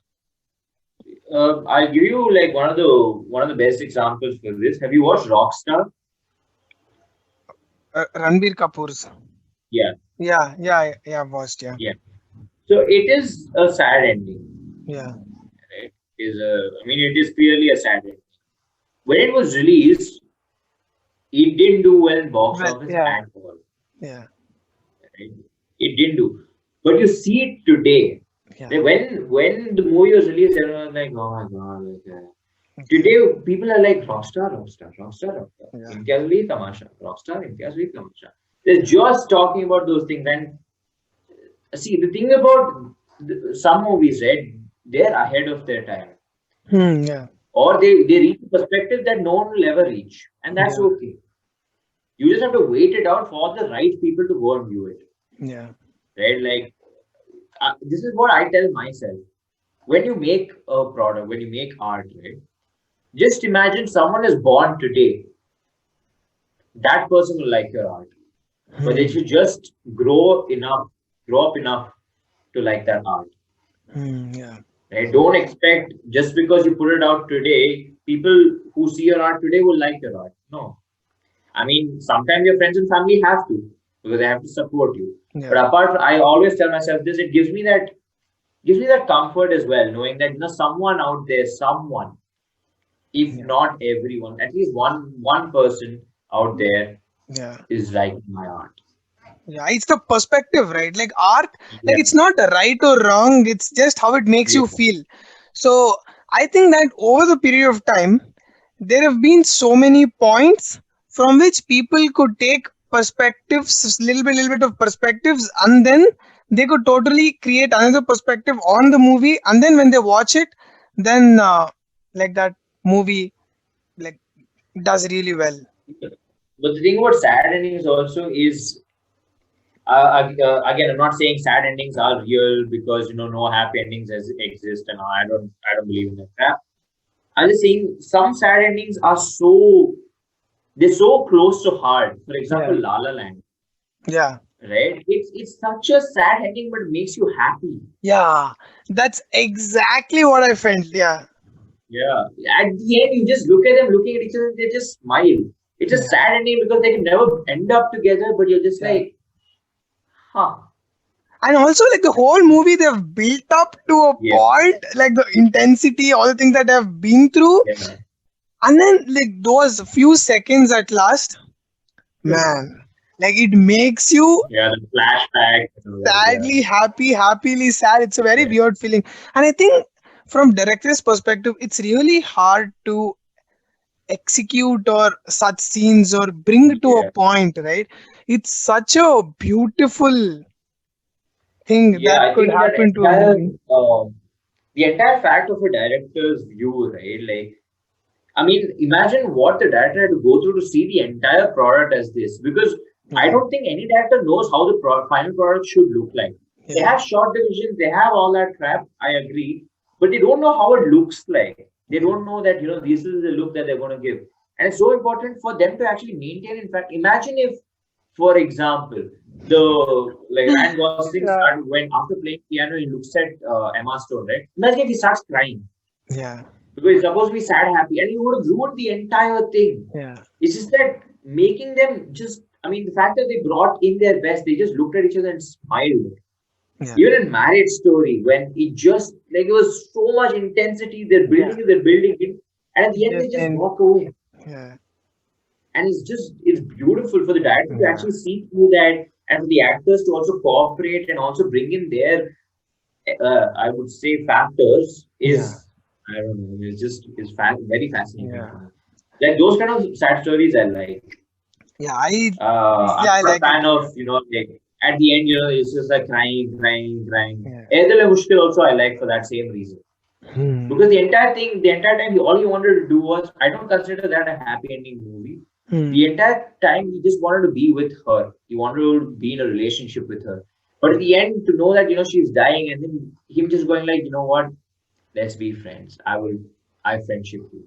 I'll give you like one of the best examples for this. Have you watched Rockstar? Ranbir Kapoor's. Yeah. Yeah, I've watched. Yeah, Yeah. So it is a sad ending. yeah, Right? It is clearly a sad ending. When it was released, it didn't do well in box well, office yeah, at all. yeah, Right? It didn't do. But you see it today. yeah, Like when the movie was released, everyone was like, "Oh my god!" okay, Today people are like, "Rockstar, Rockstar, Rockstar, Rockstar." yeah, Imtiaz Ali Tamasha, Rockstar, Imtiaz Ali Tamasha. They're yeah, just talking about those things. And see, the thing about some movies, right? They're ahead of their time, yeah, or they reach a perspective that no one will ever reach, and that's yeah, okay. You just have to wait it out for the right people to go and view it, yeah, right? Like this is what I tell myself. When you make a product, when you make art, right? Just imagine someone is born today. That person will like your art, but they should just grow up enough to like that art. yeah, Right? Don't expect just because you put it out today, people who see your art today will like your art. No, I mean sometimes your friends and family have to because they have to support you. But yeah, apart, I always tell myself this: it gives me that comfort as well, knowing that someone out there, someone, if yeah, not everyone, at least one person out there yeah. is liking my art. Yeah, it's the perspective, right? Like art, like Yeah, it's not a right or wrong, it's just how it makes yeah, you feel. So I think that over the period of time, there have been so many points from which people could take perspectives, little bit of perspectives, and then they could totally create another perspective on the movie. And then when they watch it, then like that movie like does really well. yeah. But the thing about sad endings also is, again, I'm not saying sad endings are real because no happy endings exist, and I don't believe in that crap. I'm just saying some sad endings are they're so close to heart. For example, Yeah, La La Land. yeah, right? It's such a sad ending, but it makes you happy. Yeah, that's exactly what I felt. Yeah. Yeah. At the end, you just look at them looking at each other, they just smile. It's a Yeah. sad ending because they can never end up together, but you're just Yeah. like, huh. And also, like the whole movie, they've built up to a Yeah. point, like the intensity, all the things that I've been through, Yeah. and then like those few seconds at last, man, like it makes you Yeah, the flashback and all that. Yeah. sadly happy, happily sad. It's a very Yeah. weird feeling, and I think from director's perspective, it's really hard to execute or such scenes or bring to a Yeah. point, right? It's such a beautiful thing Yeah, that I could think that happen to a entire movie. the entire fact of a director's view, right? Like, I mean, imagine what the director had to go through to see the entire product as this. Because I Yeah, don't think any director knows how the final product should look like. They yeah, have short divisions, they have all that crap. I agree, but they don't know how it looks like. They yeah, don't know that this is the look that they're going to give, and it's so important for them to actually maintain. In fact, imagine if, for example, the like Ryan Gosling yeah, started when after playing piano, he looks at Emma Stone, right? Imagine if he starts crying yeah, because it's supposed to be sad happy and you would have ruined the entire thing. yeah, It's just that making them just, I mean, the fact that they brought in their best, they just looked at each other and smiled. yeah, Even in Marriage Story, when it just like it was so much intensity, yeah. they're building it, and at the end they Just just in, walk away. yeah, And it's beautiful for the director to yeah, actually see through that, and for the actors to also cooperate and also bring in their I would say factors yeah, is, I don't know, it's very fascinating yeah, to me. Like those kind of sad stories I like. yeah. I'm Yeah, I not a like it fan too. of, like at the end, it's just like crying, crying, crying. Yeah. Air Dil Hai Mushkil also I like for that same reason. Hmm. Because the entire time, all he wanted to do was, I don't consider that a happy ending movie. The Hmm. entire time, he just wanted to be with her. He wanted to be in a relationship with her. But at the end, to know that, she's dying, and then him just going like, you know what, let's be friends. I friendship you.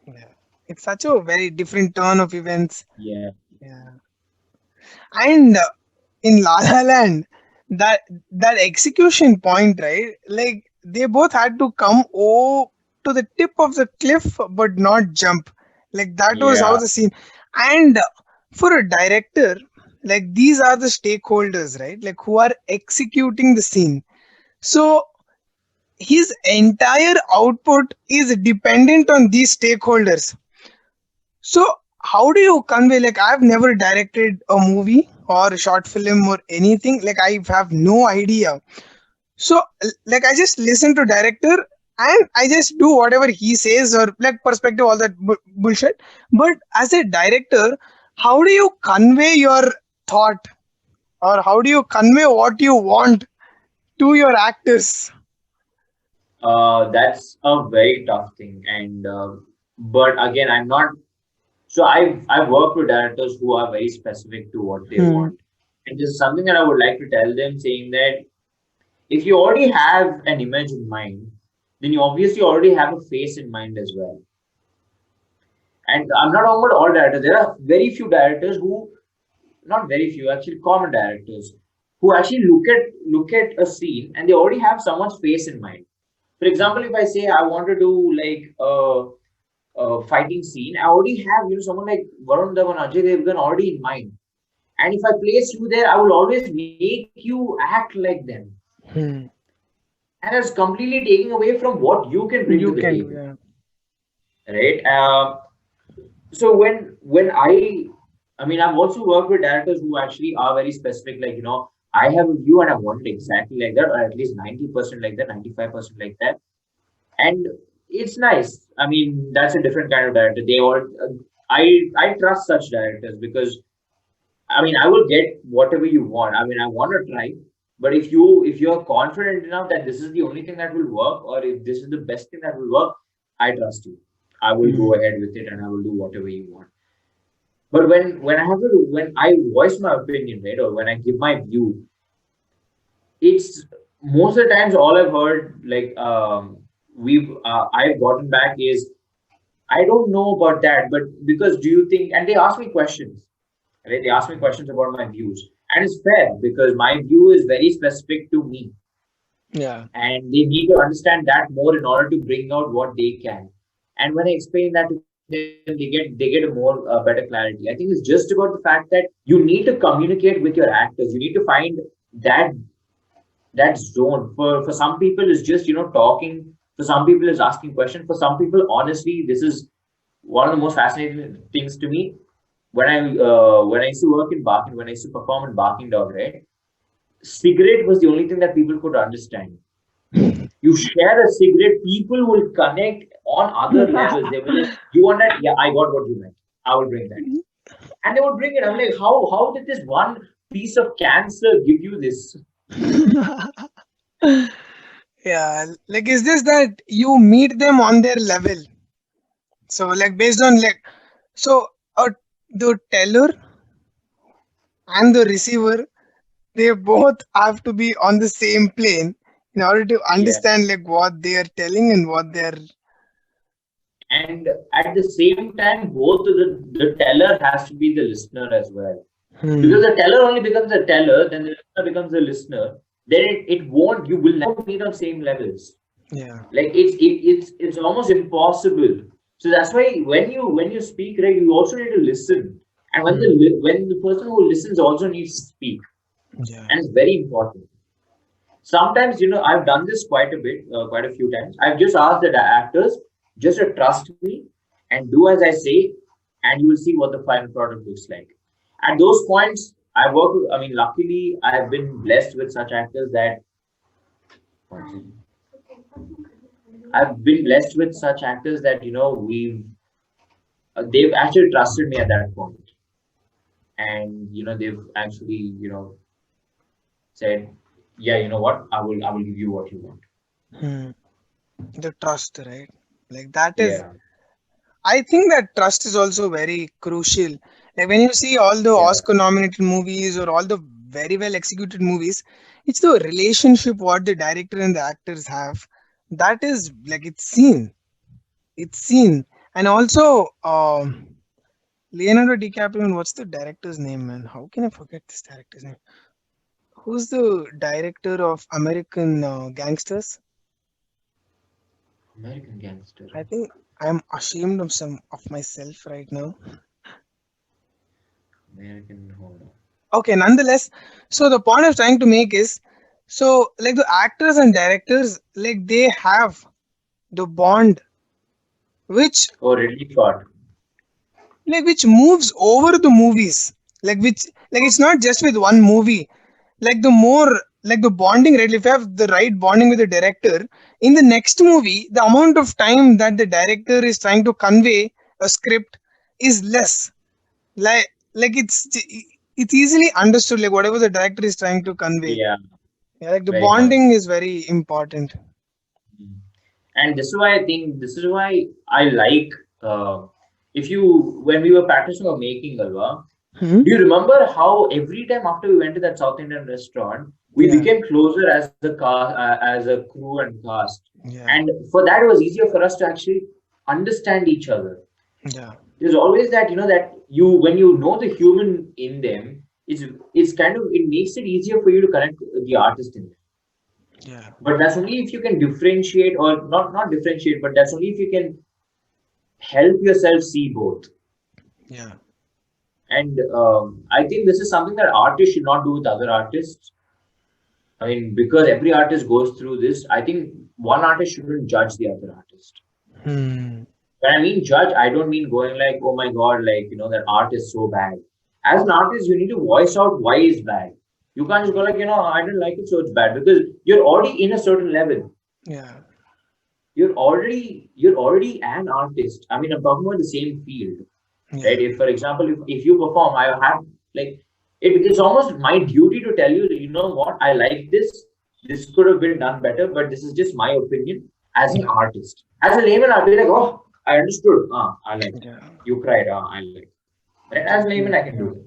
Yeah. It's such a very different turn of events. Yeah. Yeah. And in La La Land, that that execution point, right? Like they both had to come to the tip of the cliff, but not jump. Like that was how Yeah. the scene. And for a director, like these are the stakeholders, right? Like who are executing the scene. So his entire output is dependent on these stakeholders. So how do you convey, like I've never directed a movie or a short film or anything, like I have no idea. So like I just listen to director and I just do whatever he says or like perspective, all that bullshit. But as a director, how do you convey your thought or how do you convey what you want to your actors? That's a very tough thing. And but again, I'm not. So I've worked with directors who are very specific to what they Hmm. want, and this is something that I would like to tell them, saying that if you already have an image in mind, then you obviously already have a face in mind as well. And I'm not talking about all directors. There are very few directors who, not very few, actually common directors, who actually look at a scene and they already have someone's face in mind. For example, if I say I want to do like a fighting scene, I already have someone like Varun Dhawan, Ajay Devgan already in mind. And if I place you there, I will always make you act like them. Hmm. And that's completely taking away from what you can bring to You the can do, table, yeah. right? So when I mean, I've also worked with directors who actually are very specific, like I have a view and I want it exactly like that, or at least 90% like that, 95% like that, and it's nice. I mean, that's a different kind of director. They all I trust such directors because I mean, I will get whatever you want. I mean, I want to try, but if you're confident enough that this is the only thing that will work, or if this is the best thing that will work, I trust you. I will go Hmm. ahead with it, and I will do whatever you want. But when I voice my opinion, right, or when I give my view, it's most of the times all I've heard, like I've gotten back is, I don't know about that, but because do you think? And they ask me questions, right? They ask me questions about my views, And it's fair because my view is very specific to me, Yeah. and they need to understand that more in order to bring out what they can. And when I explain that to them, they get a more better clarity. I think it's just about the fact that you need to communicate with your actors. You need to find that that zone. For some people, it's just talking. For some people, it's asking questions. For some people, honestly, this is one of the most fascinating things to me. When I used to work in Barking, when I used to perform in Barking Dog, right? Cigarette was the only thing that people could understand. You share a cigarette, people will connect on other levels. They will like, you want that? Yeah, I got what you meant. I will bring that. And they would bring it. I'm like, how did this one piece of cancer give you this? Yeah, like is this that you meet them on their level? So like based on like so the teller and the receiver, they both have to be on the same plane in order to Yeah. understand like what they are telling and what they're. And at the same time, both the teller has to be the listener as well. Because Hmm. the teller only becomes a teller, then the listener becomes a listener. Then it won't, you will never meet on same levels. Yeah. Like it's almost impossible. So that's why when you speak, right, you also need to listen. And when Hmm. when the person who listens also needs to speak, Yeah. and it's very important. Sometimes, I've done this quite a bit, quite a few times. I've just asked the actors just to trust me and do as I say, and you will see what the final product looks like. At those points, I work. I mean, luckily, I have been blessed with such actors that I've been blessed with such actors that they've actually trusted me at that point, and they've actually said, yeah, you know what, I will give you what you want. Hmm. The trust, right? Like that is, Yeah, I think that trust is also very crucial. Like when you see all the yeah, Oscar nominated movies or all the very well executed movies, it's the relationship what the director and the actors have. That is like it's seen. It's seen. And also, Leonardo DiCaprio, and what's the director's name, man? How can I forget this director's name? Who's the director of American Gangsters? American Gangster, I think I'm ashamed of some of myself right now. American Horror. Okay, nonetheless, so the point I'm trying to make is, so like the actors and directors, like they have the bond which Oh, Ridley Scott. which moves over the movies, which like it's not just with one movie. Like the more like the bonding, right? If you have the right bonding with the director, in the next movie the amount of time that the director is trying to convey a script is less. Like it's easily understood, like whatever the director is trying to convey. Yeah, Yeah, like the very much. bonding is very important. Mm. And this is why I think this is why I like if you when we were practicing or making Galwa, Hmm? do you remember how every time after we went to that South Indian restaurant, we Yeah, became closer as the as a crew and cast, yeah, and for that it was easier for us to actually understand each other. yeah, There's always that that you when you know the human in them, it's kind of it makes it easier for you to connect with the artist in them. yeah, But that's only if you can differentiate or not differentiate, but that's only if you can help yourself see both. yeah, And I think this is something that artists should not do with other artists. I mean, because every artist goes through this, I think one artist shouldn't judge the other artist. hmm, When I mean judge, I don't mean going like, oh my God, like, that art is so bad. As an artist, you need to voice out why it's bad. You can't just go like, I didn't like it, so it's bad. Because you're already in a certain level. yeah, You're already an artist. I mean, I'm talking about the same field, right? yeah, If, for example, if you perform, I have like it's almost my duty to tell you that you know what, I like this. This could have been done better, but this is just my opinion as an yeah, artist. As a layman, I'll be like, oh, I understood. I like. yeah. You cried. I like. But as a layman, I Judgment, can do yeah. that.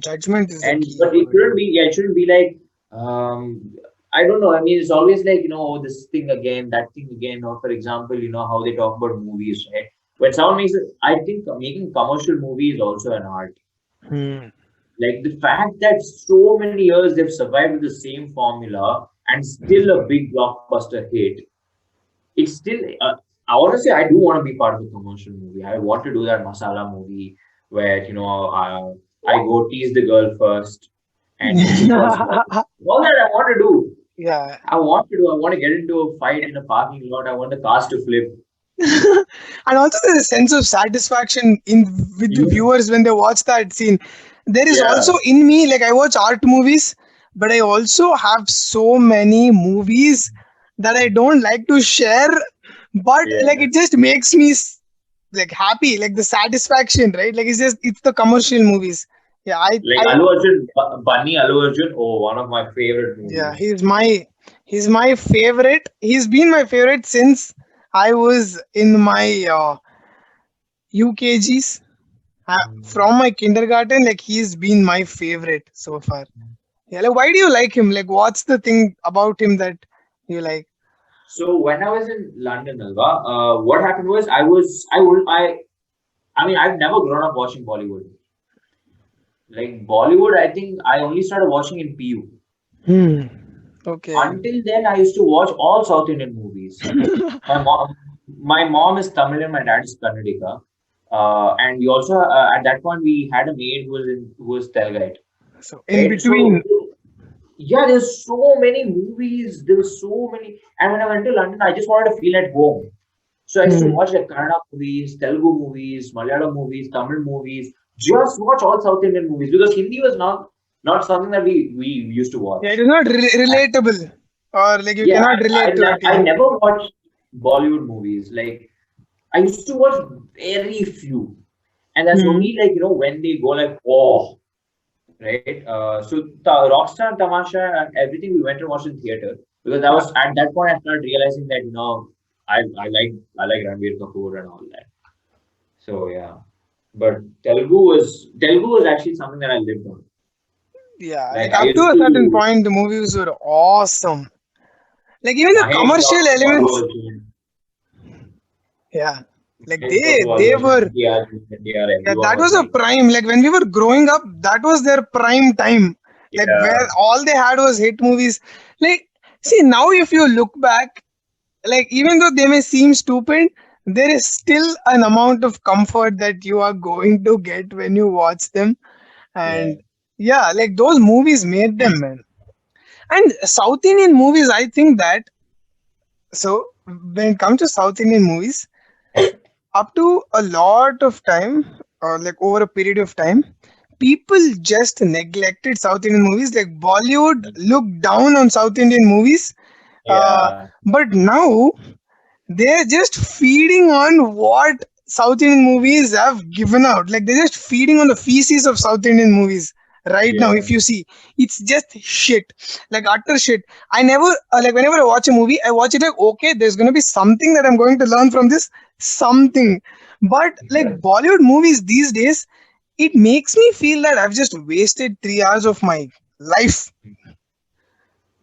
Judgment is the And key but it word. shouldn't be. Yeah, it shouldn't be like. I don't know. I mean, it's always like oh, this thing again, that thing again. Or for example, how they talk about movies, right? When someone makes it, I think making commercial movie is also an art. Hmm. Like the fact that so many years they've survived with the same formula and still a big blockbuster hit. It's still, I want to say, I do want to be part of the commercial movie. I want to do that masala movie where, I go tease the girl first and she's the first one. All that I want to do. Yeah. I want to do. I want to get into a fight in a parking lot. I want the cars to flip. And also there's a sense of satisfaction in with the Yeah. viewers when they watch that scene. There is Yeah. also in me, like I watch art movies, but I also have so many movies that I don't like to share, but like Yeah. it just makes me like happy, like the satisfaction, right? Like it's the commercial movies. Yeah, Like Allu Arjun, Bunny Allu Arjun. Oh, one of my favorite yeah, movies. he's my favorite. He's been my favorite since I was in my UKGs. Mm. From my kindergarten, like he's been my favorite so far. Yeah, like why do you like him? Like what's the thing about him that you like? So when I was in London, Alva, what happened was I mean, I've never grown up watching Bollywood. Like Bollywood, I think I only started watching in PU. Hmm. Okay. Until then, I used to watch all South Indian movies. My mom, my mom is Tamil and my dad is Kannadika. And we also at that point we had a maid who was Telgite, So in right? between, So yeah, there's so many movies. There were so many, and when I went to London, I just wanted to feel at home. So I used to hmm. watch like Kannada movies, Telugu movies, Malayalam movies, Tamil movies. Just watch all South Indian movies because Hindi was not something that we used to Yeah, watch. it is not relatable, or like you Yeah, cannot relate to it. I Yeah. never watched Bollywood movies. Like I used to watch very few, and that's Hmm. only like when they go like oh right. So Rockstar, Tamasha, and everything we went and watched in theater because that Yeah. was at that point I started realizing that I like Ranveer Kapoor and all that. So yeah, but Telugu was actually something that I lived on. Yeah, Like like I up to used a certain to point, the movies were awesome. Like even the Mahesh commercial Babu, Allu elements. Arjun, Yeah, like Mahesh they Babu, Allu they Arjun, were. NTR, Yeah, everyone that was was a like prime. Like when we were growing up, that was their prime time. Like where yeah. all they had was hit movies. Like see now, if you look back, like even though they may seem stupid, there is still an amount of comfort that you are going to get when you watch them. Yeah. And yeah, like those movies made them, man. And South Indian movies, I think that so when it comes to South Indian movies, up to a lot of time, or like over a period of time, people just neglected South Indian movies. Like Bollywood looked down on South Indian movies, uh, Yeah. but now they're just feeding on what South Indian movies have given out. Like they're just feeding on the feces of South Indian movies right now. Yeah. If you see, it's just shit, like utter shit. I never like whenever I watch a movie, I watch it like okay, there's gonna be something that I'm going to learn from this, something. But like Bollywood movies these days, it makes me feel that I've just wasted 3 hours of my life.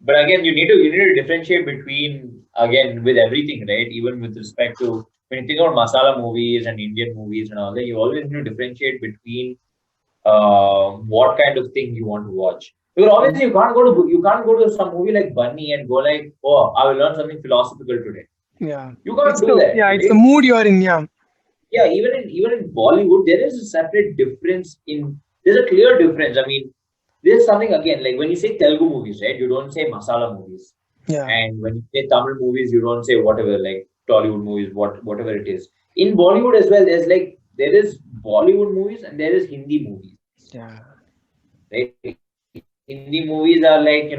But again, you need to differentiate between again with everything, right? Even with respect to when you think about masala movies and Indian movies and all that, you always need to differentiate between what kind of thing you want to watch. Because obviously you can't go to some movie like Bunny and go like, oh, I will learn something philosophical today. Yeah, You can't do that, it's the right? mood you're in. Yeah, Yeah, even in Bollywood, there is a separate difference in. There's a clear difference. I mean, there's something again like when you say Telugu movies, right? You don't say masala movies, yeah. and when you say Tamil movies, you don't say whatever like Tollywood movies, whatever it is. In Bollywood as well, there is Bollywood movies and there is Hindi movies, Yeah. right? Hindi movies are like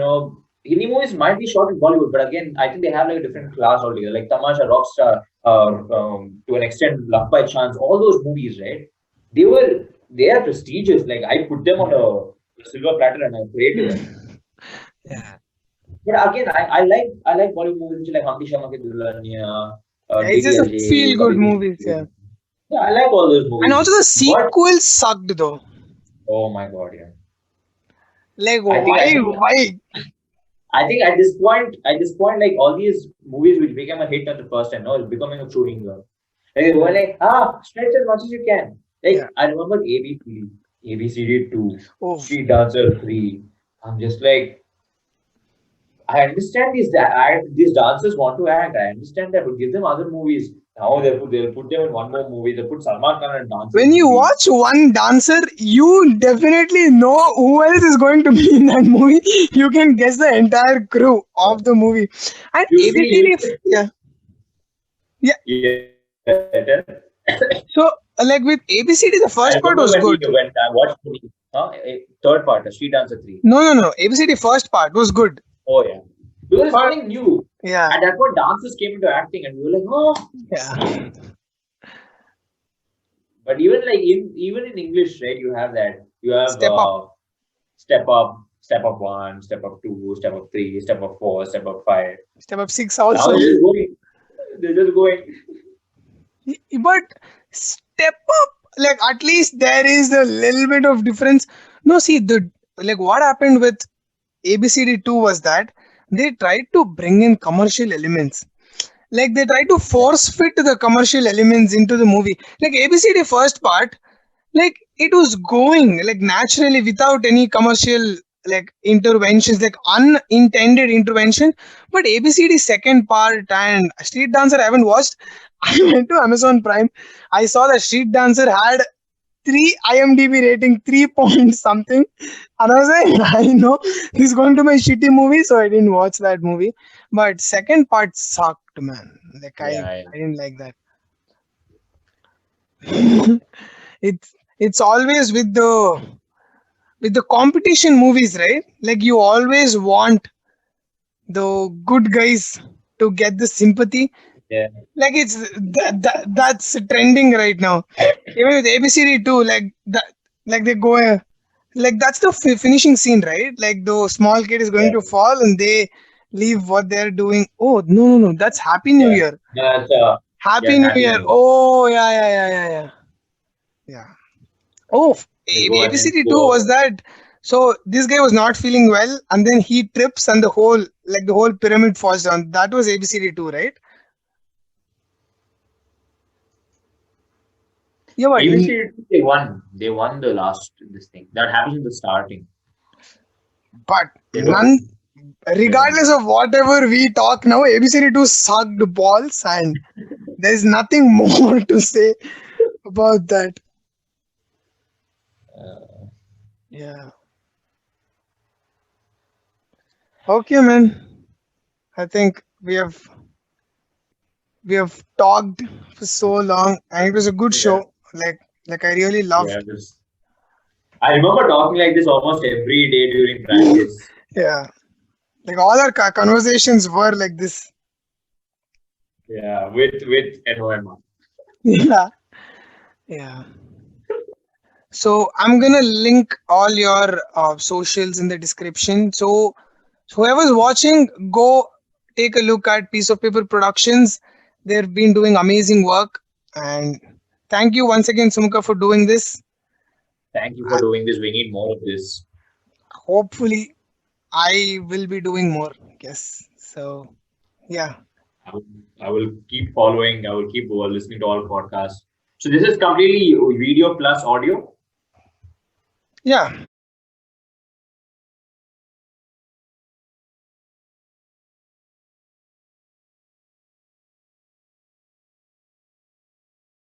Hindi movies might be shot in Bollywood, but again, I think they have like a different class altogether. Like Tamasha, Rockstar, to an extent, Luck by Chance, all those movies, right? They are prestigious. Like I put them on a silver platter and I pray to them. Yeah. But again, I like Bollywood movies which are like Hamdi Sharma Ke Dulhania, Yeah, it's just a DDLJ, feel good Kabhi Khushi movies, Kabhie yeah. Gum. Yeah, I like all those And movies. also the But sequel sucked though. oh my god, yeah. Like I think I why think why? I think at this point, like all these movies which became a hit at the first time, no, it's becoming a chewing gum. Like they were like, stretch as much as you can. Yeah. Like I remember ABP. ABCD 2, Oh, Street Dancer 3. I'm just like, I understand these dancers want to act. I understand that, but give them other movies. Now they'll put them in one more movie. They put Salman Khan in a dancing when you movie. watch one dancer, you definitely know who else is going to be in that movie. You can guess the entire crew of the movie. And You see, ABCD, yeah, yeah. yeah. So, like with ABCD, the I first part remember was good. when I watched the third part, Street Dancer 3. No. ABCD first part was good. Oh yeah, because it's But something new. yeah, At that point, dancers came into acting, and we were like, oh. yeah. But even in English, right? You have that. You have Step up, step up one, step up two, step up three, step up four, step up five. step up six Now also. they're just going. They're just going. But step up, like at least there is a little bit of difference. No, see the like what happened with ABCD 2 was that they tried to bring in commercial elements. Like they tried to force fit the commercial elements into the movie. Like ABCD first part, like it was going like naturally without any commercial like interventions, like unintended intervention. But ABCD second part and Street Dancer I haven't watched. I went to Amazon Prime. I saw that Street Dancer had 3 IMDb rating, 3 point something. And I was like, I know this is going to be a shitty movie, so I didn't watch that movie. But second part sucked, man. Like Yeah, I yeah. didn't like that. It's always with the competition movies, right? Like you always want the good guys to get the sympathy. Yeah. Like that's trending right now. Even with ABCD too, like that, like they go, like that's the finishing scene, right? Like the small kid is going Yeah. to fall and they leave what they're doing. Oh no, that's Happy New Yeah. Year. That's Happy yeah, New Happy Year. New Year. Oh yeah. Yeah. Oh, They go and then ABCD 2 go. was that. So this guy was not feeling well, and then he trips, and the whole pyramid falls down. That was ABCD 2, right? Yeah, but ABC they won. They won the last this thing. That happens in the starting. but They don't. none. They don't. Regardless of whatever we talk now, ABCD 2 sucked balls, and there's nothing more to say about that. Yeah. Okay, man. I think we have talked for so long, and it was a good Yeah. show. Like I really Yeah. loved. I remember talking like this almost every day during practice. Yeah, like all our conversations were like this. Yeah, with NOMR. Yeah, yeah. So I'm gonna link all your socials in the description. So whoever's watching, go take a look at Piece of Paper Productions. They've been doing amazing work, and thank you once again, Sumukha, for doing this. Thank you I, for doing this. We need more of this. hopefully, I will be doing more. Yes. So yeah, I will, I will keep following. I will keep listening to all podcasts. So this is completely video plus audio. yeah.